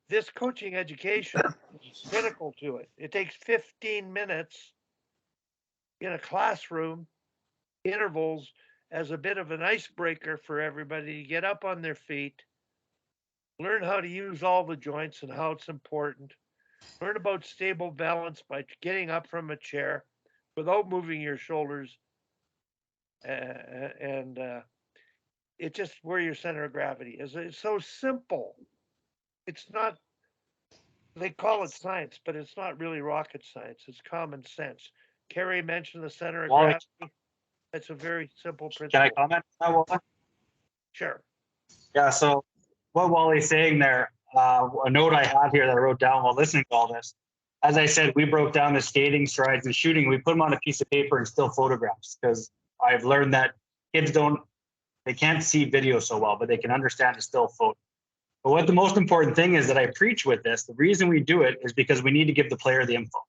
this coaching education is critical to it. It takes 15 minutes in a classroom, intervals, as a bit of an icebreaker for everybody to get up on their feet, learn how to use all the joints and how it's important, learn about stable balance by getting up from a chair without moving your shoulders, and it's just where your center of gravity is. It's so simple. It's not, they call it science, but it's not really rocket science. It's common sense. Kerry mentioned the center of Wally, gravity. That's a very simple can I principle. comment on that, Wally? Sure. Yeah, so what Wally's saying there, a note I have here that I wrote down while listening to all this. As I said, we broke down the skating, strides, and shooting. We put them on a piece of paper and still photographs because I've learned that kids they can't see video so well, but they can understand a still photo. But what the most important thing is that I preach with this, the reason we do it is because we need to give the player the info.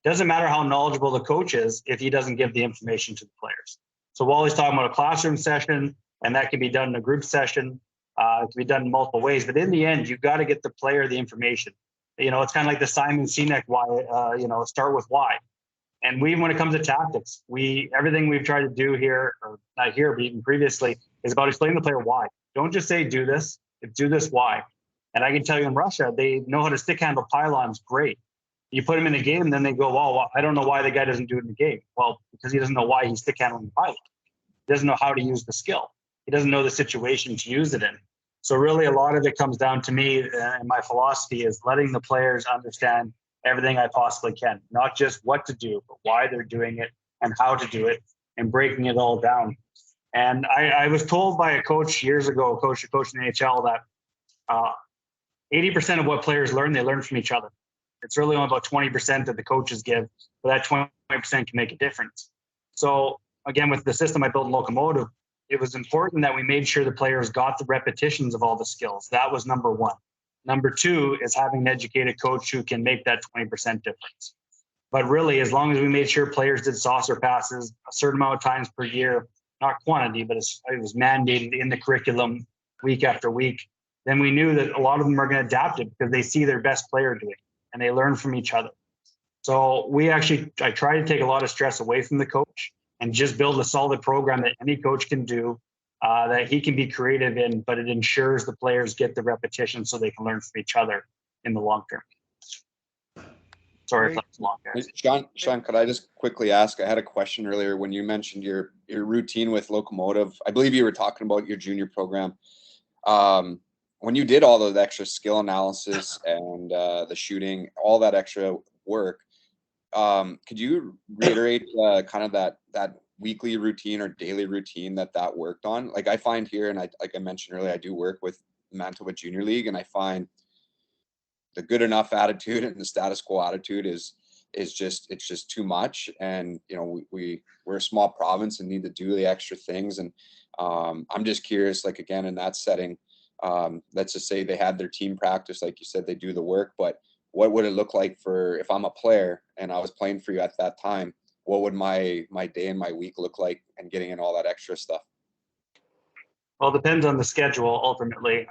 Doesn't matter how knowledgeable the coach is if he doesn't give the information to the players. So Wally's talking about a classroom session, and that can be done in a group session. It can be done in multiple ways, but in the end, you've got to get the player the information. You know, it's kind of like the Simon Sinek why, start with why. And when it comes to tactics, everything we've tried to do here, or not here, but even previously, is about explaining to the player why. Don't just say do this, do this why. And I can tell you in Russia, they know how to stick handle pylons great. You put them in a game, and then they go, well, I don't know why the guy doesn't do it in the game. Well, because he doesn't know why he's stick handling the pylon. He doesn't know how to use the skill. He doesn't know the situation to use it in. So really a lot of it comes down to me, and my philosophy is letting the players understand everything I possibly can, not just what to do, but why they're doing it and how to do it and breaking it all down. And I was told by a coach years ago, a coach in the NHL, that 80% of what players learn, they learn from each other. It's really only about 20% that the coaches give, but that 20% can make a difference. So again, with the system I built in Locomotive, it was important that we made sure the players got the repetitions of all the skills. That was number one. Number two is having an educated coach who can make that 20% difference. But really, as long as we made sure players did saucer passes a certain amount of times per year, not quantity, but it was mandated in the curriculum week after week, then we knew that a lot of them are going to adapt it because they see their best player doing it and they learn from each other. So I try to take a lot of stress away from the coach and just build a solid program that any coach can do, that he can be creative in, but it ensures the players get the repetition so they can learn from each other in the long term. Sorry if that's long, guys. Sean, could I just quickly ask? I had a question earlier when you mentioned your routine with Locomotive. I believe you were talking about your junior program. When you did all those extra skill analysis and the shooting, all that extra work, could you reiterate kind of that weekly routine or daily routine that worked on? Like I find here, and like I mentioned earlier, I do work with Manitoba Junior League, and I find the good enough attitude and the status quo attitude is just too much. And we're a small province and need to do the extra things. And I'm just curious, like again, in that setting, let's just say they had their team practice, like you said, they do the work, but what would it look like for if I'm a player and I was playing for you at that time? what would my day and my week look like, and getting in all that extra stuff? Well, it depends on the schedule ultimately.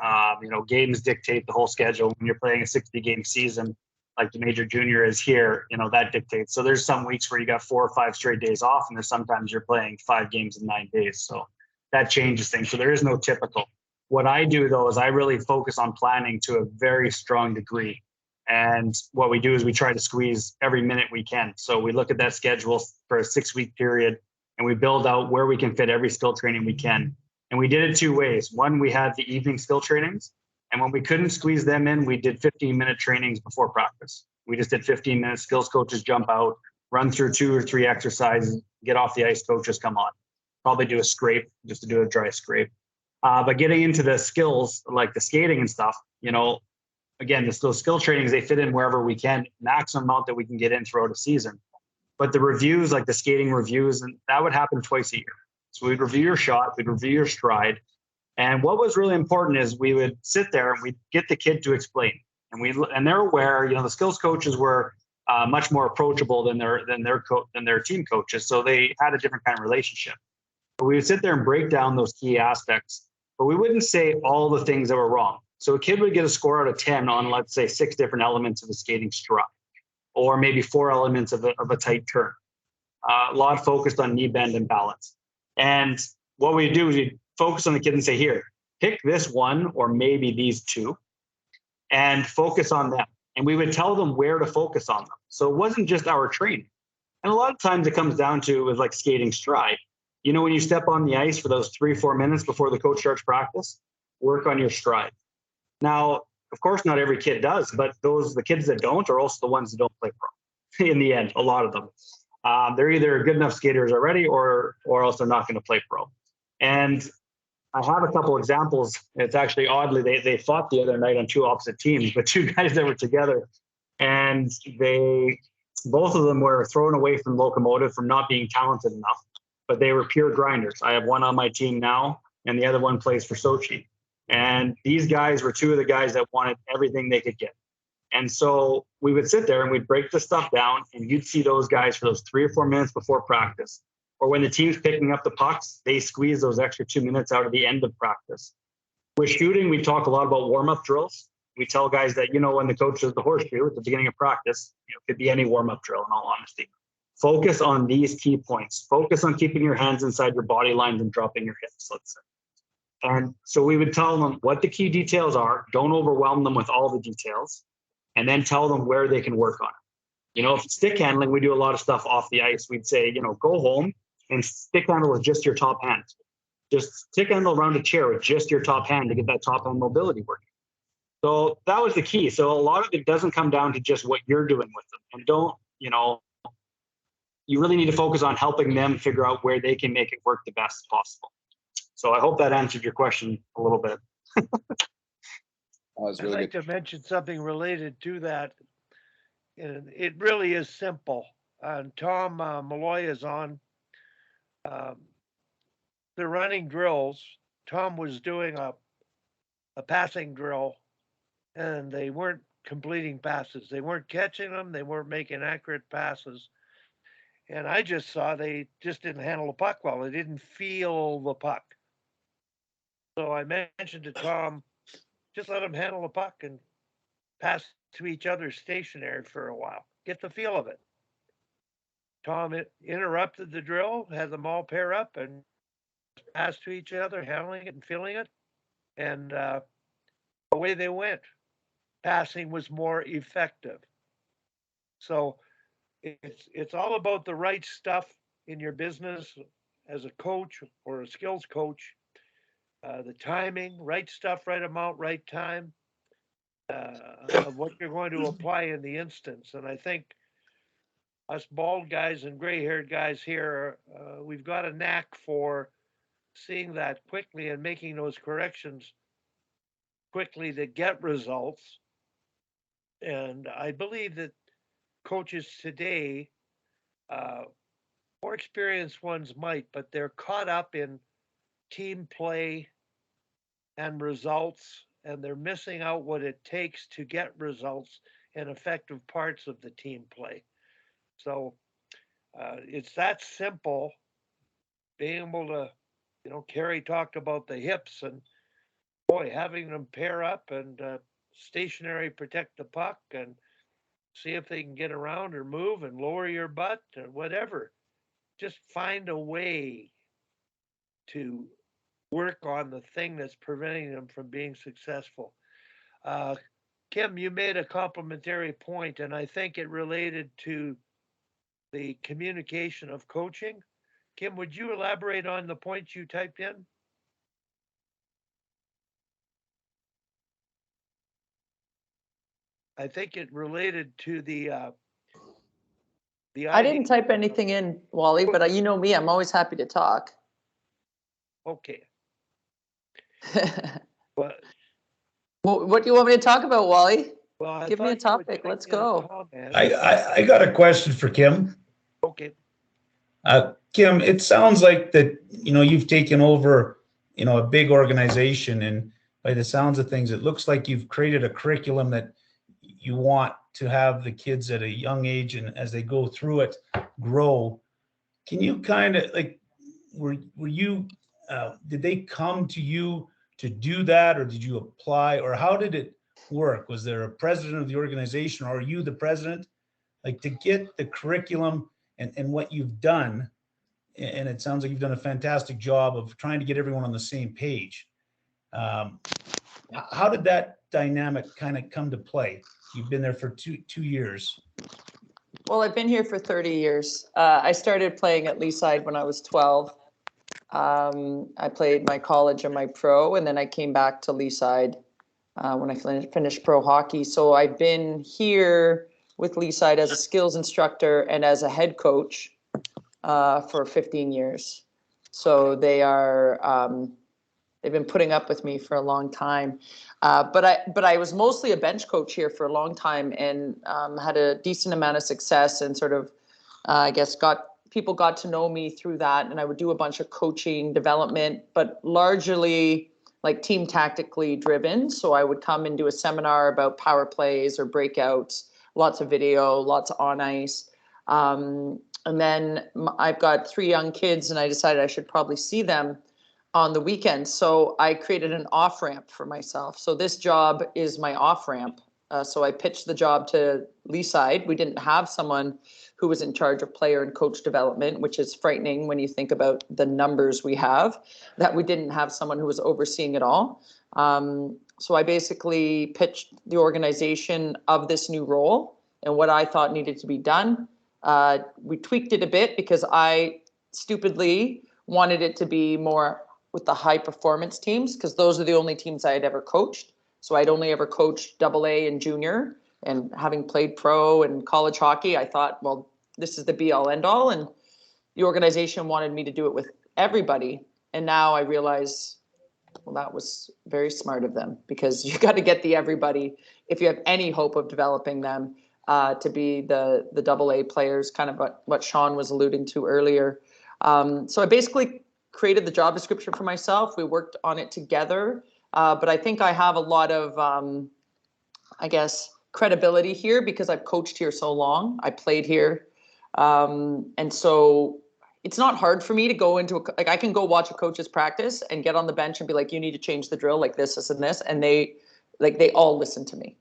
Games dictate the whole schedule. When you're playing a 60-game season, like the major junior is here, that dictates. So there's some weeks where you got 4 or 5 straight days off, and there's sometimes you're playing 5 games in 9 days. So that changes things. So there is no typical. What I do though is I really focus on planning to a very strong degree. And what we do is we try to squeeze every minute we can. So we look at that schedule for a 6-week period, and we build out where we can fit every skill training we can. And we did it 2 ways. One, we had the evening skill trainings. And when we couldn't squeeze them in, we did 15-minute trainings before practice. We just did 15 minutes. Skills coaches jump out, run through 2 or 3 exercises, get off the ice, coaches come on. Probably do a scrape, just to do a dry scrape. But getting into the skills, like the skating and stuff, again, those skill trainings, they fit in wherever we can, maximum amount that we can get in throughout a season. But the reviews, like the skating reviews, and that would happen twice a year. So we'd review your shot, we'd review your stride. And what was really important is we would sit there and we'd get the kid to explain. And they're aware, the skills coaches were much more approachable than their team coaches. So they had a different kind of relationship. But we would sit there and break down those key aspects, but we wouldn't say all the things that were wrong. So a kid would get a score out of 10 on, let's say, 6 different elements of a skating stride, or maybe 4 elements of a tight turn. A lot focused on knee bend and balance. And what we do is we focus on the kid and say, here, pick this one or maybe these 2 and focus on them. And we would tell them where to focus on them. So it wasn't just our training. And a lot of times it comes down to with like skating stride. When you step on the ice for those 3-4 minutes before the coach starts practice, work on your stride. Now, of course, not every kid does, but the kids that don't are also the ones that don't play pro. In the end, a lot of them. They're either good enough skaters already or else they're not going to play pro. And I have a couple examples. It's actually oddly, they fought the other night on 2 opposite teams, but 2 guys that were together. And both of them were thrown away from Locomotive from not being talented enough, but they were pure grinders. I have one on my team now, and the other one plays for Sochi. And these guys were 2 of the guys that wanted everything they could get. And so we would sit there and we'd break the stuff down, and you'd see those guys for those 3 or 4 minutes before practice. Or when the team's picking up the pucks, they squeeze those extra 2 minutes out of the end of practice. With shooting, we talk a lot about warm-up drills. We tell guys that, when the coach does the horseshoe at the beginning of practice, it could be any warm-up drill, in all honesty. Focus on these key points. Focus on keeping your hands inside your body lines and dropping your hips, let's say. And so we would tell them what the key details are. Don't overwhelm them with all the details. And then tell them where they can work on it. If it's stick handling, we do a lot of stuff off the ice. We'd say, go home and stick handle with just your top hand. Just stick handle around a chair with just your top hand to get that top hand mobility working. So that was the key. So a lot of it doesn't come down to just what you're doing with them. And don't, you really need to focus on helping them figure out where they can make it work the best possible. So I hope that answered your question a little bit. I'd like to mention something related to that. And it really is simple. And Tom Malloy is on. They're running drills. Tom was doing a passing drill, and they weren't completing passes. They weren't catching them. They weren't making accurate passes. And I just saw they just didn't handle the puck well. They didn't feel the puck. So I mentioned to Tom, just let them handle the puck and pass to each other stationary for a while. Get the feel of it. Tom interrupted the drill, had them all pair up and pass to each other, handling it and feeling it. And away they went. Passing was more effective. So it's all about the right stuff in your business as a coach or a skills coach. The timing, right stuff, right amount, right time of what you're going to apply in the instance. And I think us bald guys and gray-haired guys here, we've got a knack for seeing that quickly and making those corrections quickly to get results. And I believe that coaches today, more experienced ones might, but they're caught up in team play and results, and they're missing out what it takes to get results and effective parts of the team play. So It's that simple. Being able to, Kerry talked about the hips, and boy, having them pair up and stationary protect the puck and see if they can get around or move and lower your butt or whatever. Just find a way to work on the thing that's preventing them from being successful. Kim, you made a complimentary point, and I think it related to the communication of coaching. Kim, would you elaborate on the points you typed in? I think it related to the I didn't type anything in, Wally, but you know me, I'm always happy to talk. Okay. Well, what do you want me to talk about, Wally? Well, give me a topic. Let's go. I got a question for Kim. Okay. Kim, it sounds like that, you've taken over, a big organization, and by the sounds of things, it looks like you've created a curriculum that you want to have the kids at a young age, and as they go through it, grow. Can you kind of were you, did they come to you to do that, or did you apply, or how did it work? Was there a president of the organization, or are you the president? To get the curriculum and what you've done, and it sounds like you've done a fantastic job of trying to get everyone on the same page. How did that dynamic kind of come to play? You've been there for two years. Well, I've been here for 30 years. I started playing at Leaside when I was 12. I played my college and my pro, and then I came back to Leaside when I finished pro hockey. So I've been here with Leaside as a skills instructor and as a head coach for 15 years. So they are, they've been putting up with me for a long time. But I was mostly a bench coach here for a long time, and had a decent amount of success, and sort of, I guess, people got to know me through that. And I would do a bunch of coaching development, but largely like team tactically driven. So I would come and do a seminar about power plays or breakouts, lots of video, lots on ice. And then I've got 3 young kids, and I decided I should probably see them on the weekends. So I created an off ramp for myself. So this job is my off ramp. So I pitched the job to Leaside. We didn't have someone who was in charge of player and coach development, which is frightening when you think about the numbers we have, that we didn't have someone who was overseeing it all. So I basically pitched the organization of this new role and what I thought needed to be done. We tweaked it a bit because I stupidly wanted it to be more with the high performance teams, because those are the only teams I had ever coached. So I'd only ever coached AA and junior, and having played pro and college hockey, I thought, well, this is the be all end all. And the organization wanted me to do it with everybody. And now I realize, well, that was very smart of them, because you got to get the everybody if you have any hope of developing them to be the AA players, kind of what Sean was alluding to earlier. So I basically created the job description for myself. We worked on it together. But I think I have a lot of, I guess, credibility here because I've coached here so long. I played here. And so it's not hard for me to go into, I can go watch a coach's practice and get on the bench and be like, you need to change the drill like this, and this. And they all listen to me.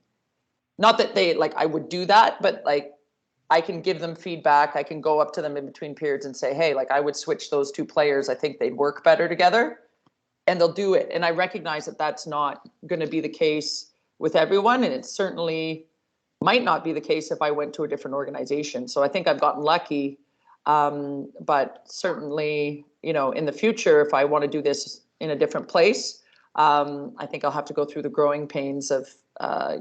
Not that I would do that, but I can give them feedback. I can go up to them in between periods and say, hey, I would switch those 2 players. I think they'd work better together. And they'll do it. And I recognize that that's not going to be the case with everyone. And it certainly might not be the case if I went to a different organization. So I think I've gotten lucky. But certainly, in the future, if I want to do this in a different place, I think I'll have to go through the growing pains of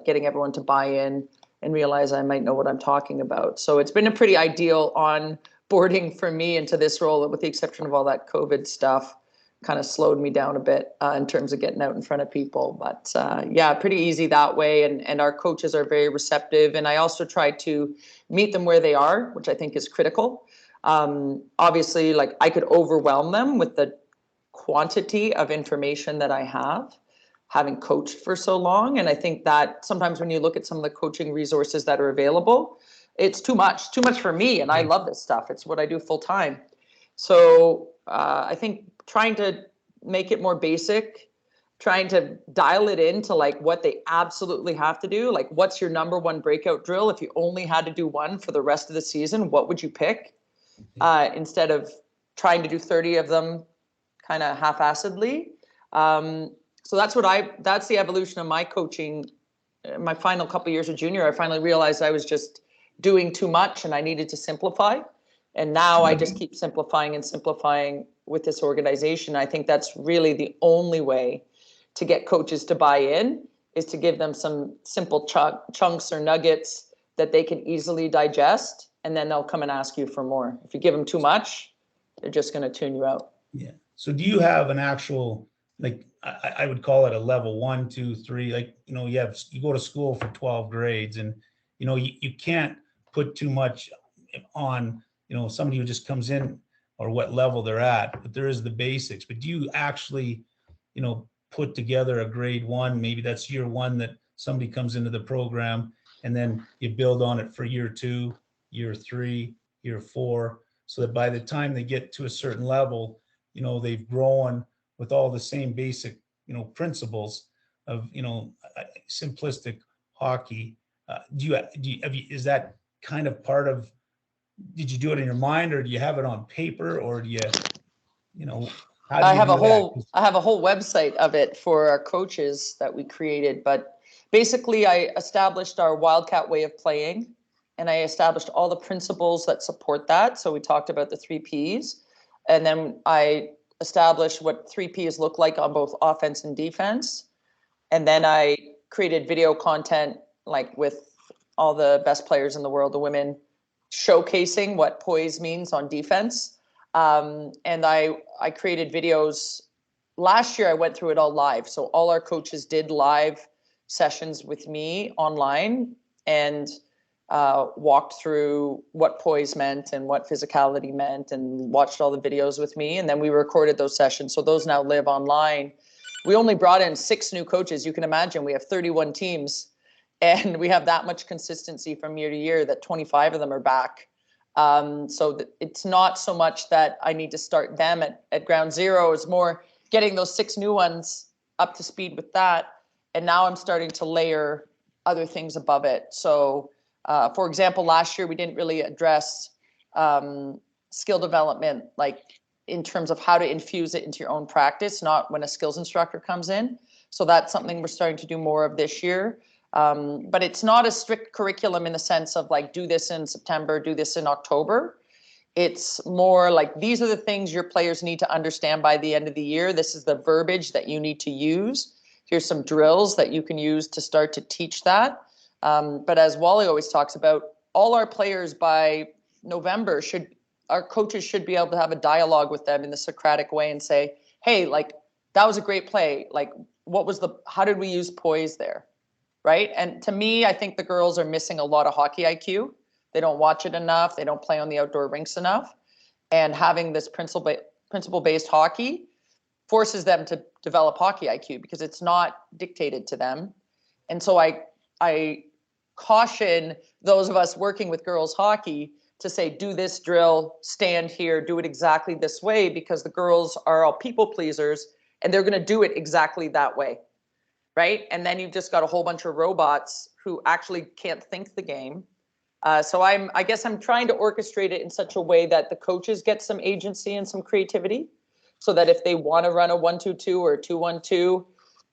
getting everyone to buy in and realize I might know what I'm talking about. So it's been a pretty ideal onboarding for me into this role, with the exception of all that COVID stuff. Kind of slowed me down a bit in terms of getting out in front of people. But yeah, pretty easy that way. And our coaches are very receptive. And I also try to meet them where they are, which I think is critical. Obviously, I could overwhelm them with the quantity of information that I have, having coached for so long. And I think that sometimes when you look at some of the coaching resources that are available, It's too much for me. And I love this stuff. It's what I do full time. So I think trying to make it more basic, trying to dial it into like what they absolutely have to do. Like, what's your number one breakout drill? If you only had to do one for the rest of the season, what would you pick? Instead of trying to do 30 of them kind of half-assedly. So that's the evolution of my coaching. My final couple of years of junior, I finally realized I was just doing too much and I needed to simplify. And now I just keep simplifying and simplifying with this organization. I think that's really the only way to get coaches to buy in, is to give them some simple chunks or nuggets that they can easily digest, and then they'll come and ask you for more. If you give them too much, they're just going to tune you out. Yeah. So do you have an actual, like, I would call it a level 1, 2, 3, like, you know, you go to school for 12 grades, and, you know, you can't put too much on, you know, somebody who just comes in or what level they're at, but there is the basics. But do you actually, you know, put together a grade 1, maybe that's year 1 that somebody comes into the program, and then you build on it for year 2, year 3, year 4, so that by the time they get to a certain level, you know, they've grown with all the same basic, you know, principles of, you know, simplistic hockey. Is that kind of part of, did you do it in your mind, or do you have it on paper, or do you know, how do I you have do a that? whole website of it for our coaches that we created. But basically, I established our Wildcat way of playing, and I established all the principles that support that. So we talked about the 3 Ps, and then I established what 3 Ps look like on both offense and defense. And then I created video content, like with all the best players in the world, the women, showcasing what poise means on defense. And I created videos. Last year, I went through it all live. So all our coaches did live sessions with me online, and walked through what poise meant and what physicality meant, and watched all the videos with me. And then we recorded those sessions. So those now live online. We only brought in 6 new coaches. You can imagine we have 31 teams, and we have that much consistency from year to year that 25 of them are back. So it's not so much that I need to start them at ground zero. It's more getting those 6 new ones up to speed with that. And now I'm starting to layer other things above it. So, for example, last year we didn't really address skill development, like in terms of how to infuse it into your own practice, not when a skills instructor comes in. So that's something we're starting to do more of this year. But it's not a strict curriculum in the sense of like, do this in September, do this in October. It's more like, these are the things your players need to understand by the end of the year. This is the verbiage that you need to use. Here's some drills that you can use to start to teach that. But as Wally always talks about, all our players by November our coaches should be able to have a dialogue with them in the Socratic way and say, hey, like, that was a great play. Like, how did we use poise there? Right. And to me, I think the girls are missing a lot of hockey IQ. They don't watch it enough. They don't play on the outdoor rinks enough. And having this principle-based hockey forces them to develop hockey IQ, because it's not dictated to them. And so I caution those of us working with girls hockey to say, do this drill, stand here, do it exactly this way, because the girls are all people pleasers and they're going to do it exactly that way. Right. And then you've just got a whole bunch of robots who actually can't think the game. So I guess I'm trying to orchestrate it in such a way that the coaches get some agency and some creativity, so that if they want to run a 1-2-2 or a 2-1-2,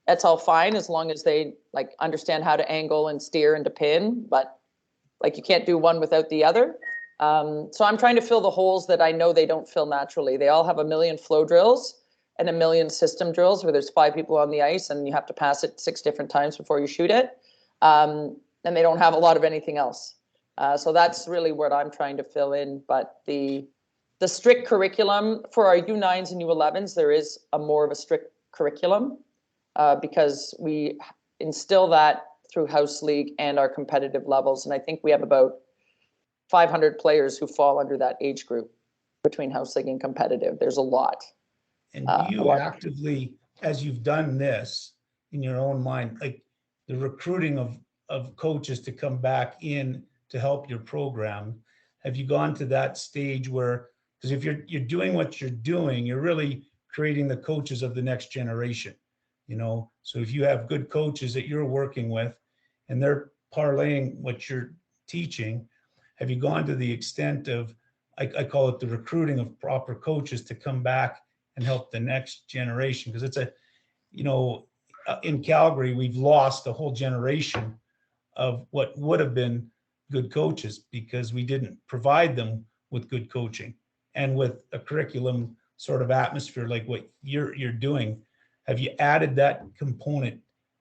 that's all fine, as long as they like understand how to angle and steer and to pin. But like, you can't do one without the other. So I'm trying to fill the holes that I know they don't fill naturally. They all have a million flow drills and a million system drills where there's 5 people on the ice and you have to pass it 6 different times before you shoot it. And they don't have a lot of anything else. So that's really what I'm trying to fill in. But the strict curriculum for our U9s and U11s, there is more of a strict curriculum because we instill that through house league and our competitive levels. And I think we have about 500 players who fall under that age group between house league and competitive. There's a lot. And do you actively, as you've done this in your own mind, like the recruiting of coaches to come back in to help your program? Have you gone to that stage where, because if you're doing what you're doing, you're really creating the coaches of the next generation, you know? So if you have good coaches that you're working with and they're parlaying what you're teaching, have you gone to the extent of, I call it the recruiting of proper coaches to come back and help the next generation? Because it's in Calgary, we've lost a whole generation of what would have been good coaches because we didn't provide them with good coaching and with a curriculum sort of atmosphere like what you're doing. Have you added that component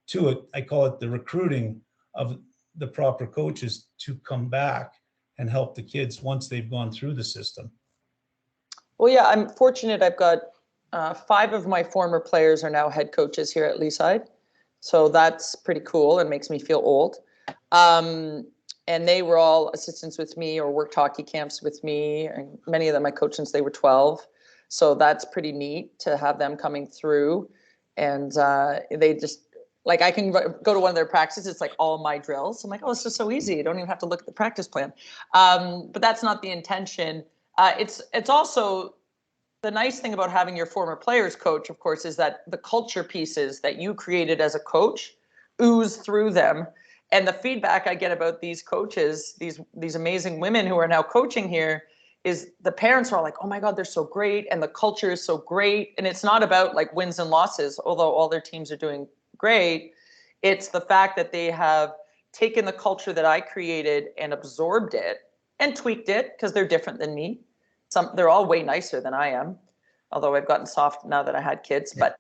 to it? I call it the recruiting of the proper coaches to come back and help the kids once they've gone through the system. Well, yeah, I'm fortunate. I've got 5 of my former players are now head coaches here at Leaside. So that's pretty cool and makes me feel old. And they were all assistants with me or worked hockey camps with me. And many of them I coached since they were 12. So that's pretty neat to have them coming through. And they just, like, I can go to one of their practices. It's like all my drills. I'm like, oh, it's just so easy. You don't even have to look at the practice plan. But that's not the intention. It's also the nice thing about having your former players coach, of course, is that the culture pieces that you created as a coach ooze through them. And the feedback I get about these coaches, these amazing women who are now coaching here, is the parents are all like, oh my God, they're so great. And the culture is so great. And it's not about like wins and losses, although all their teams are doing great. It's the fact that they have taken the culture that I created and absorbed it and tweaked it because they're different than me. They're all way nicer than I am, although I've gotten soft now that I had kids. But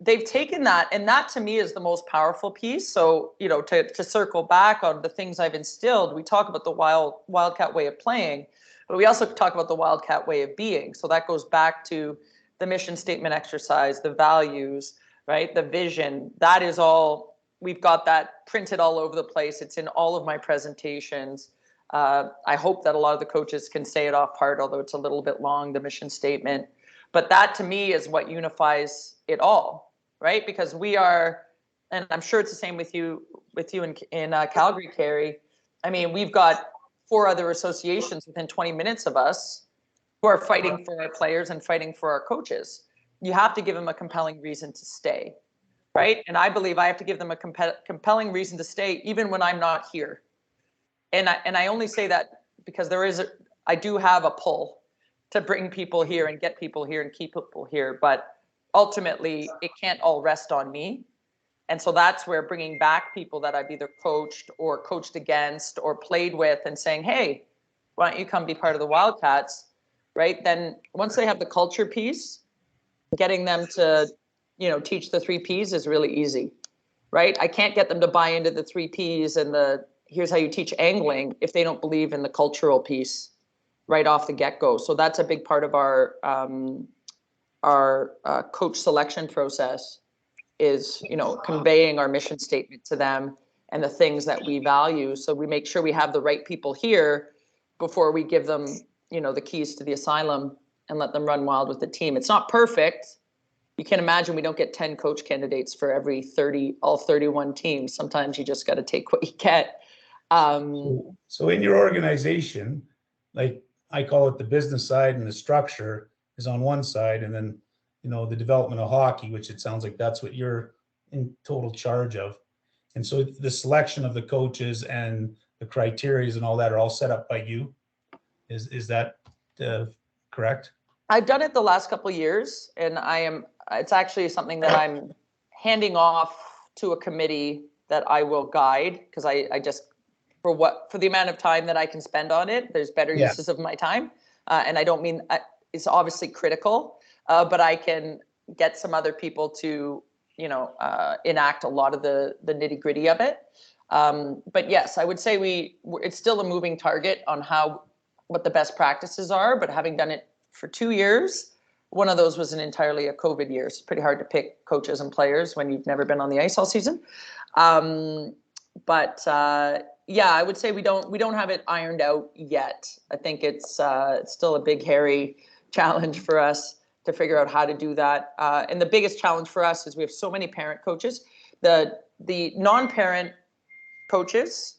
they've taken that, and that to me is the most powerful piece. So, you know, to circle back on the things I've instilled, we talk about the Wildcat way of playing, but we also talk about the Wildcat way of being. So that goes back to the mission statement exercise, the values, right? The vision. That is all, we've got that printed all over the place. It's in all of my presentations. I hope that a lot of the coaches can say it off part, although it's a little bit long, the mission statement. But that to me is what unifies it all, right? Because we are, and I'm sure it's the same with you in Calgary, Carrie. I mean, we've got 4 other associations within 20 minutes of us who are fighting for our players and fighting for our coaches. You have to give them a compelling reason to stay, right? And I believe I have to give them a compelling reason to stay even when I'm not here. And I only say that because I do have a pull to bring people here and get people here and keep people here. But ultimately, it can't all rest on me. And so that's where bringing back people that I've either coached or coached against or played with and saying, hey, why don't you come be part of the Wildcats, right? Then once they have the culture piece, getting them to, you know, teach the 3 Ps is really easy, right? I can't get them to buy into the 3 Ps and here's how you teach angling if they don't believe in the cultural piece right off the get-go. So that's a big part of our coach selection process is, you know, conveying our mission statement to them and the things that we value. So we make sure we have the right people here before we give them, you know, the keys to the asylum and let them run wild with the team. It's not perfect. You can imagine we don't get 10 coach candidates for every all 31 teams. Sometimes you just got to take what you get. So in your organization, like I call it the business side and the structure is on one side, and then, you know, the development of hockey, which it sounds like that's what you're in total charge of. And so the selection of the coaches and the criteria and all that are all set up by you. Is that correct? I've done it the last couple of years, and it's actually something that I'm handing off to a committee that I will guide, because I just, for the amount of time that I can spend on it, there's better uses of my time. And I don't mean, it's obviously critical, but I can get some other people to, you know, enact a lot of the nitty gritty of it. But yes, I would say it's still a moving target on what the best practices are, but having done it for 2 years, one of those was entirely a COVID year. It's pretty hard to pick coaches and players when you've never been on the ice all season. Yeah, I would say we don't have it ironed out yet. I think it's still a big, hairy challenge for us to figure out how to do that. And the biggest challenge for us is we have so many parent coaches. The non-parent coaches,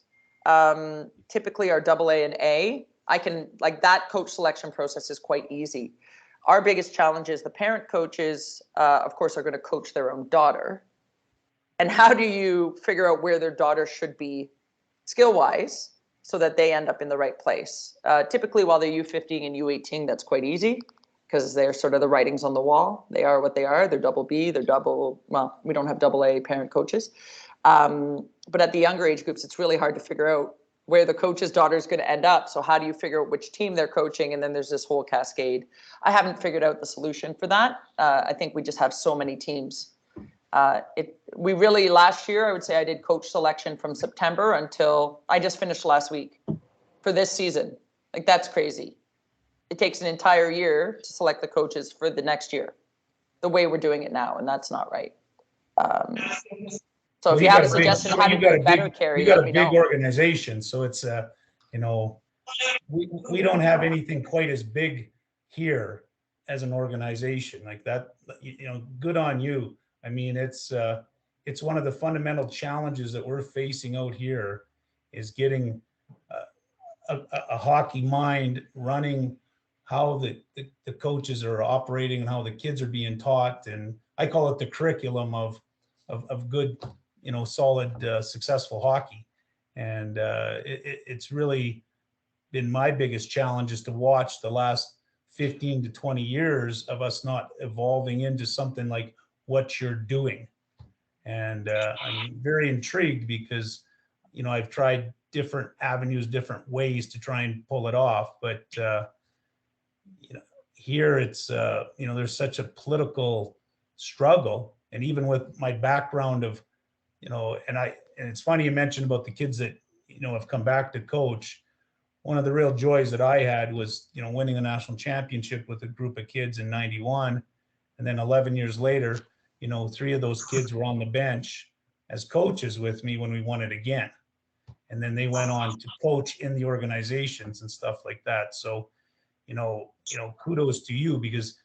typically are AA and A, I can, like, that coach selection process is quite easy. Our biggest challenge is the parent coaches, of course, are going to coach their own daughter. And how do you figure out where their daughter should be skill-wise so that they end up in the right place? Typically, while they're U15 and U18, that's quite easy because they're sort of the writings on the wall. They are what they are. They're double B, they're double, well, we don't have AA parent coaches. But at the younger age groups, it's really hard to figure out where the coach's daughter is going to end up. So how do you figure out which team they're coaching? And then there's this whole cascade. I haven't figured out the solution for that. I think we just have so many teams. We really, last year, I would say I did coach selection from September until I just finished last week for this season. Like, that's crazy. It takes an entire year to select the coaches for the next year, the way we're doing it now, and that's not right. So if you have a suggestion on how to do it better, Carrie, let me know. You got a big organization, so it's you know, we don't have anything quite as big here as an organization like that. You know, good on you. I mean, it's one of the fundamental challenges that we're facing out here is getting a hockey mind running, how the coaches are operating and how the kids are being taught. And I call it the curriculum of good, you know, solid, successful hockey. And it's really been my biggest challenge is to watch the last 15 to 20 years of us not evolving into something like what you're doing. And I'm very intrigued because, you know, I've tried different avenues, different ways to try and pull it off. But, you know, here it's, you know, there's such a political struggle. And even with my background of, you know, and it's funny you mentioned about the kids that, you know, have come back to coach. One of the real joys that I had was, you know, winning a national championship with a group of kids in '91. And then 11 years later, you know, 3 of those kids were on the bench as coaches with me when we won it again. And then they went on to coach in the organizations and stuff like that. So, you know, kudos to you because,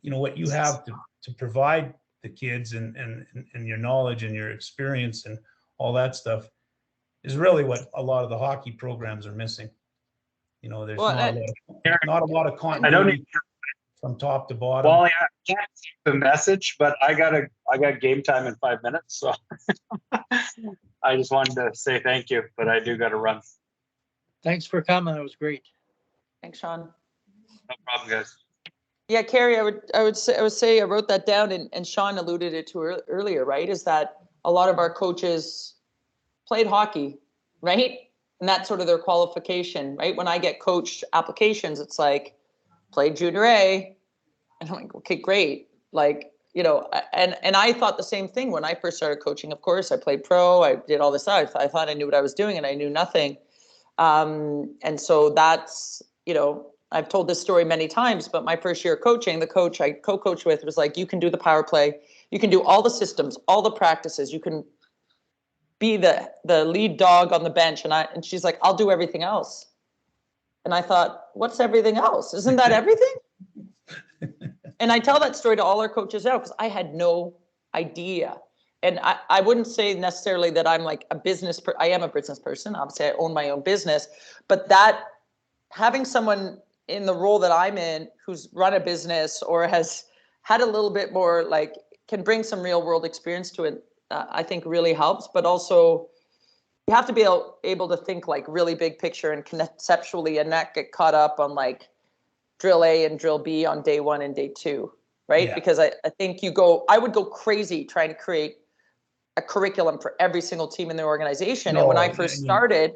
you know, what you have to provide the kids and your knowledge and your experience and all that stuff is really what a lot of the hockey programs are missing. You know, there's not a lot of continuity from top to bottom. Well, I can't see the message, but I got game time in 5 minutes, so I just wanted to say thank you, but I do got to run. Thanks for coming. That was great. Thanks, Sean. No problem, guys. Yeah, Carrie, I would say I wrote that down, and Sean alluded it to earlier, right? Is that a lot of our coaches played hockey, right? And that's sort of their qualification, right? When I get coach applications, it's like, played junior A, and I'm like, okay, great. Like, you know, and I thought the same thing when I first started coaching. Of course, I played pro, I did all this stuff. I thought I knew what I was doing, and I knew nothing. And so that's, you know, I've told this story many times, but my first year coaching, the coach I co-coached with was like, you can do the power play, you can do all the systems, all the practices, you can be the lead dog on the bench. And she's like, I'll do everything else. And I thought, what's everything else? Isn't that everything? And I tell that story to all our coaches now because I had no idea. And I wouldn't say necessarily that I'm like a business, I am a business person. Obviously, I own my own business. But that having someone in the role that I'm in who's run a business or has had a little bit more, like, can bring some real world experience to it, I think really helps. But also, you have to be able to think like really big picture and conceptually and not get caught up on like drill A and drill B on day 1 and day 2, right? Yeah. Because I think I would go crazy trying to create a curriculum for every single team in the organization. No, and when I first started,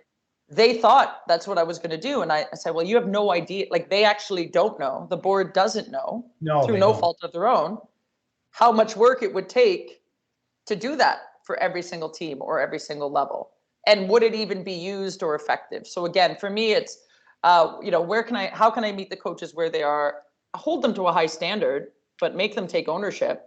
they thought that's what I was going to do. And I said, well, you have no idea. Like, they actually don't know. The board doesn't know, through no fault of their own, how much work it would take to do that for every single team or every single level. And would it even be used or effective? So again, for me, it's, you know, how can I meet the coaches where they are, hold them to a high standard, but make them take ownership,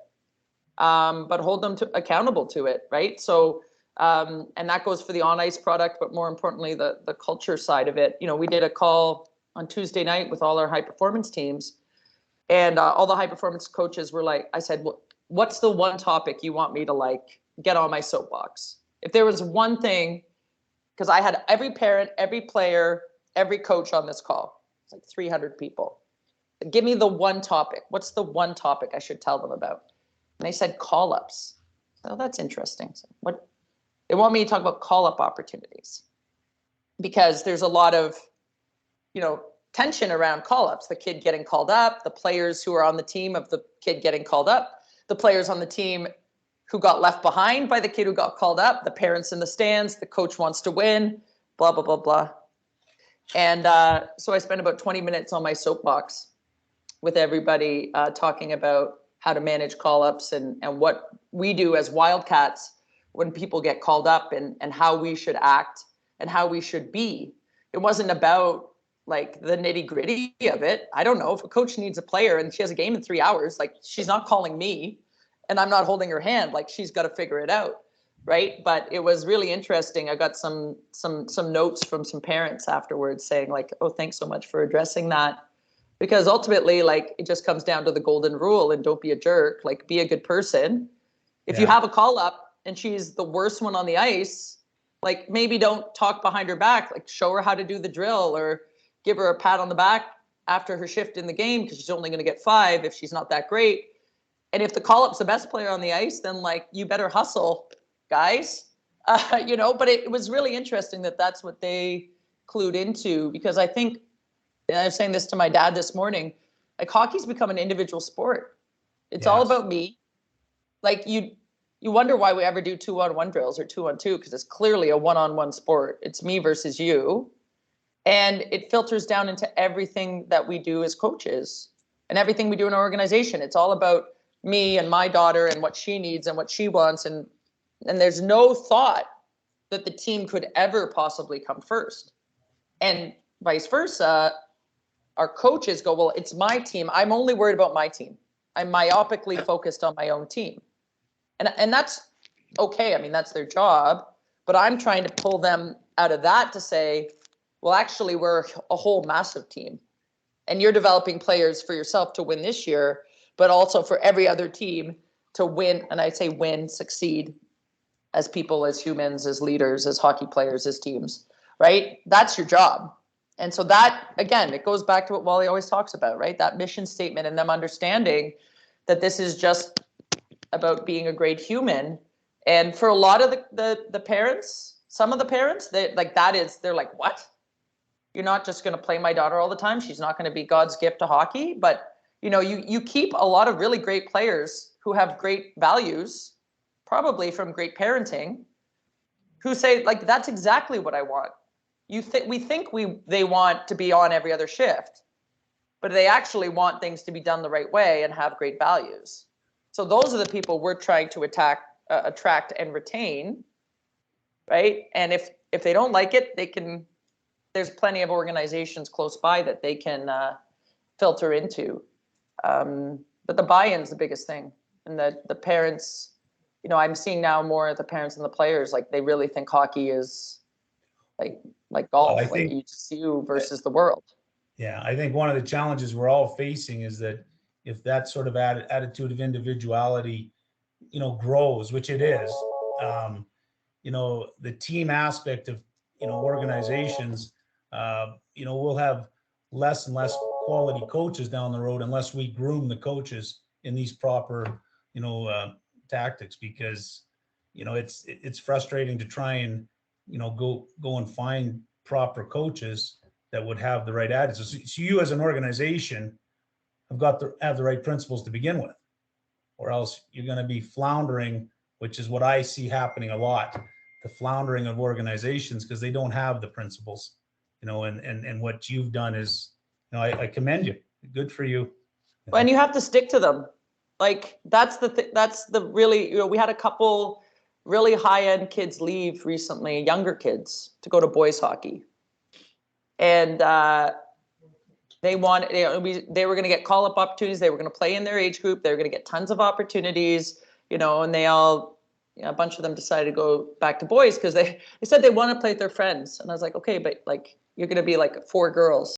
but hold them accountable to it, right? So, and that goes for the on ice product, but more importantly, the culture side of it. You know, we did a call on Tuesday night with all our high performance teams, and all the high performance coaches were like, I said, what's the one topic you want me to like get on my soapbox? If there was one thing, because I had every parent, every player, every coach on this call. It's like 300 people. Give me the one topic. What's the one topic I should tell them about? And they said call-ups. So that's interesting. So what they want me to talk about call-up opportunities, because there's a lot of, tension around call-ups, the kid getting called up, the players who are on the team of the kid getting called up, the players on the team who got left behind by the kid who got called up, the parents in the stands, the coach wants to win, blah, blah, blah, blah. And so I spent about 20 minutes on my soapbox with everybody talking about how to manage call-ups and what we do as Wildcats when people get called up and how we should act and how we should be. It wasn't about like the nitty gritty of it. I don't know if a coach needs a player and she has a game in 3 hours, like she's not calling me and I'm not holding her hand, like she's got to figure it out. Right. But it was really interesting. I got some notes from some parents afterwards saying like, oh, thanks so much for addressing that. Because ultimately, like, it just comes down to the golden rule and don't be a jerk, like be a good person. If you have a call up and she's the worst one on the ice, like maybe don't talk behind her back, like show her how to do the drill or give her a pat on the back after her shift in the game because she's only going to get 5 if she's not that great. And if the call up's the best player on the ice, then like you better hustle, guys. But it was really interesting that that's what they clued into, because I think, and I was saying this to my dad this morning, like hockey's become an individual sport. It's all about me. Like you wonder why we ever do 2-on-1 drills or 2-on-2, because it's clearly a 1-on-1 sport. It's me versus you. And it filters down into everything that we do as coaches and everything we do in our organization. It's all about me and my daughter and what she needs and what she wants. And there's no thought that the team could ever possibly come first. And vice versa, our coaches go, well, it's my team. I'm only worried about my team. I'm myopically focused on my own team. And that's okay. I mean, that's their job. But I'm trying to pull them out of that to say, well, actually, we're a whole massive team. And you're developing players for yourself to win this year, but also for every other team to win. And I say win, succeed as people, as humans, as leaders, as hockey players, as teams, right? That's your job. And so that, again, it goes back to what Wally always talks about, right? That mission statement and them understanding that this is just about being a great human. And for a lot of the parents, some of the parents, they're like, what? You're not just going to play my daughter all the time. She's not going to be God's gift to hockey. But, you keep a lot of really great players who have great values, probably from great parenting, who say, like, that's exactly what I want. We think they want to be on every other shift, but they actually want things to be done the right way and have great values. So those are the people we're trying to attract and retain, right? And if they don't like it, there's plenty of organizations close by that they can filter into. But the buy-in's the biggest thing. And the parents, I'm seeing now more of the parents and the players, like they really think hockey is like golf, it's you versus the world. Yeah, I think one of the challenges we're all facing is that if that sort of attitude of individuality, grows, which it is, the team aspect of, organizations, we'll have less and less quality coaches down the road unless we groom the coaches in these proper, tactics, because, it's frustrating to try and, go and find proper coaches that would have the right attitude. So you as an organization have the right principles to begin with, or else you're going to be floundering, which is what I see happening a lot, the floundering of organizations because they don't have the principles, and what you've done is, I commend you. Good for you. And you have to stick to them. Like that's the really, we had a couple really high-end kids leave recently, younger kids, to go to boys hockey. And they were going to get call-up opportunities. They were going to play in their age group. They were going to get tons of opportunities, and they all, a bunch of them decided to go back to boys because they said they want to play with their friends. And I was like, okay, but like, you're going to be like 4 girls.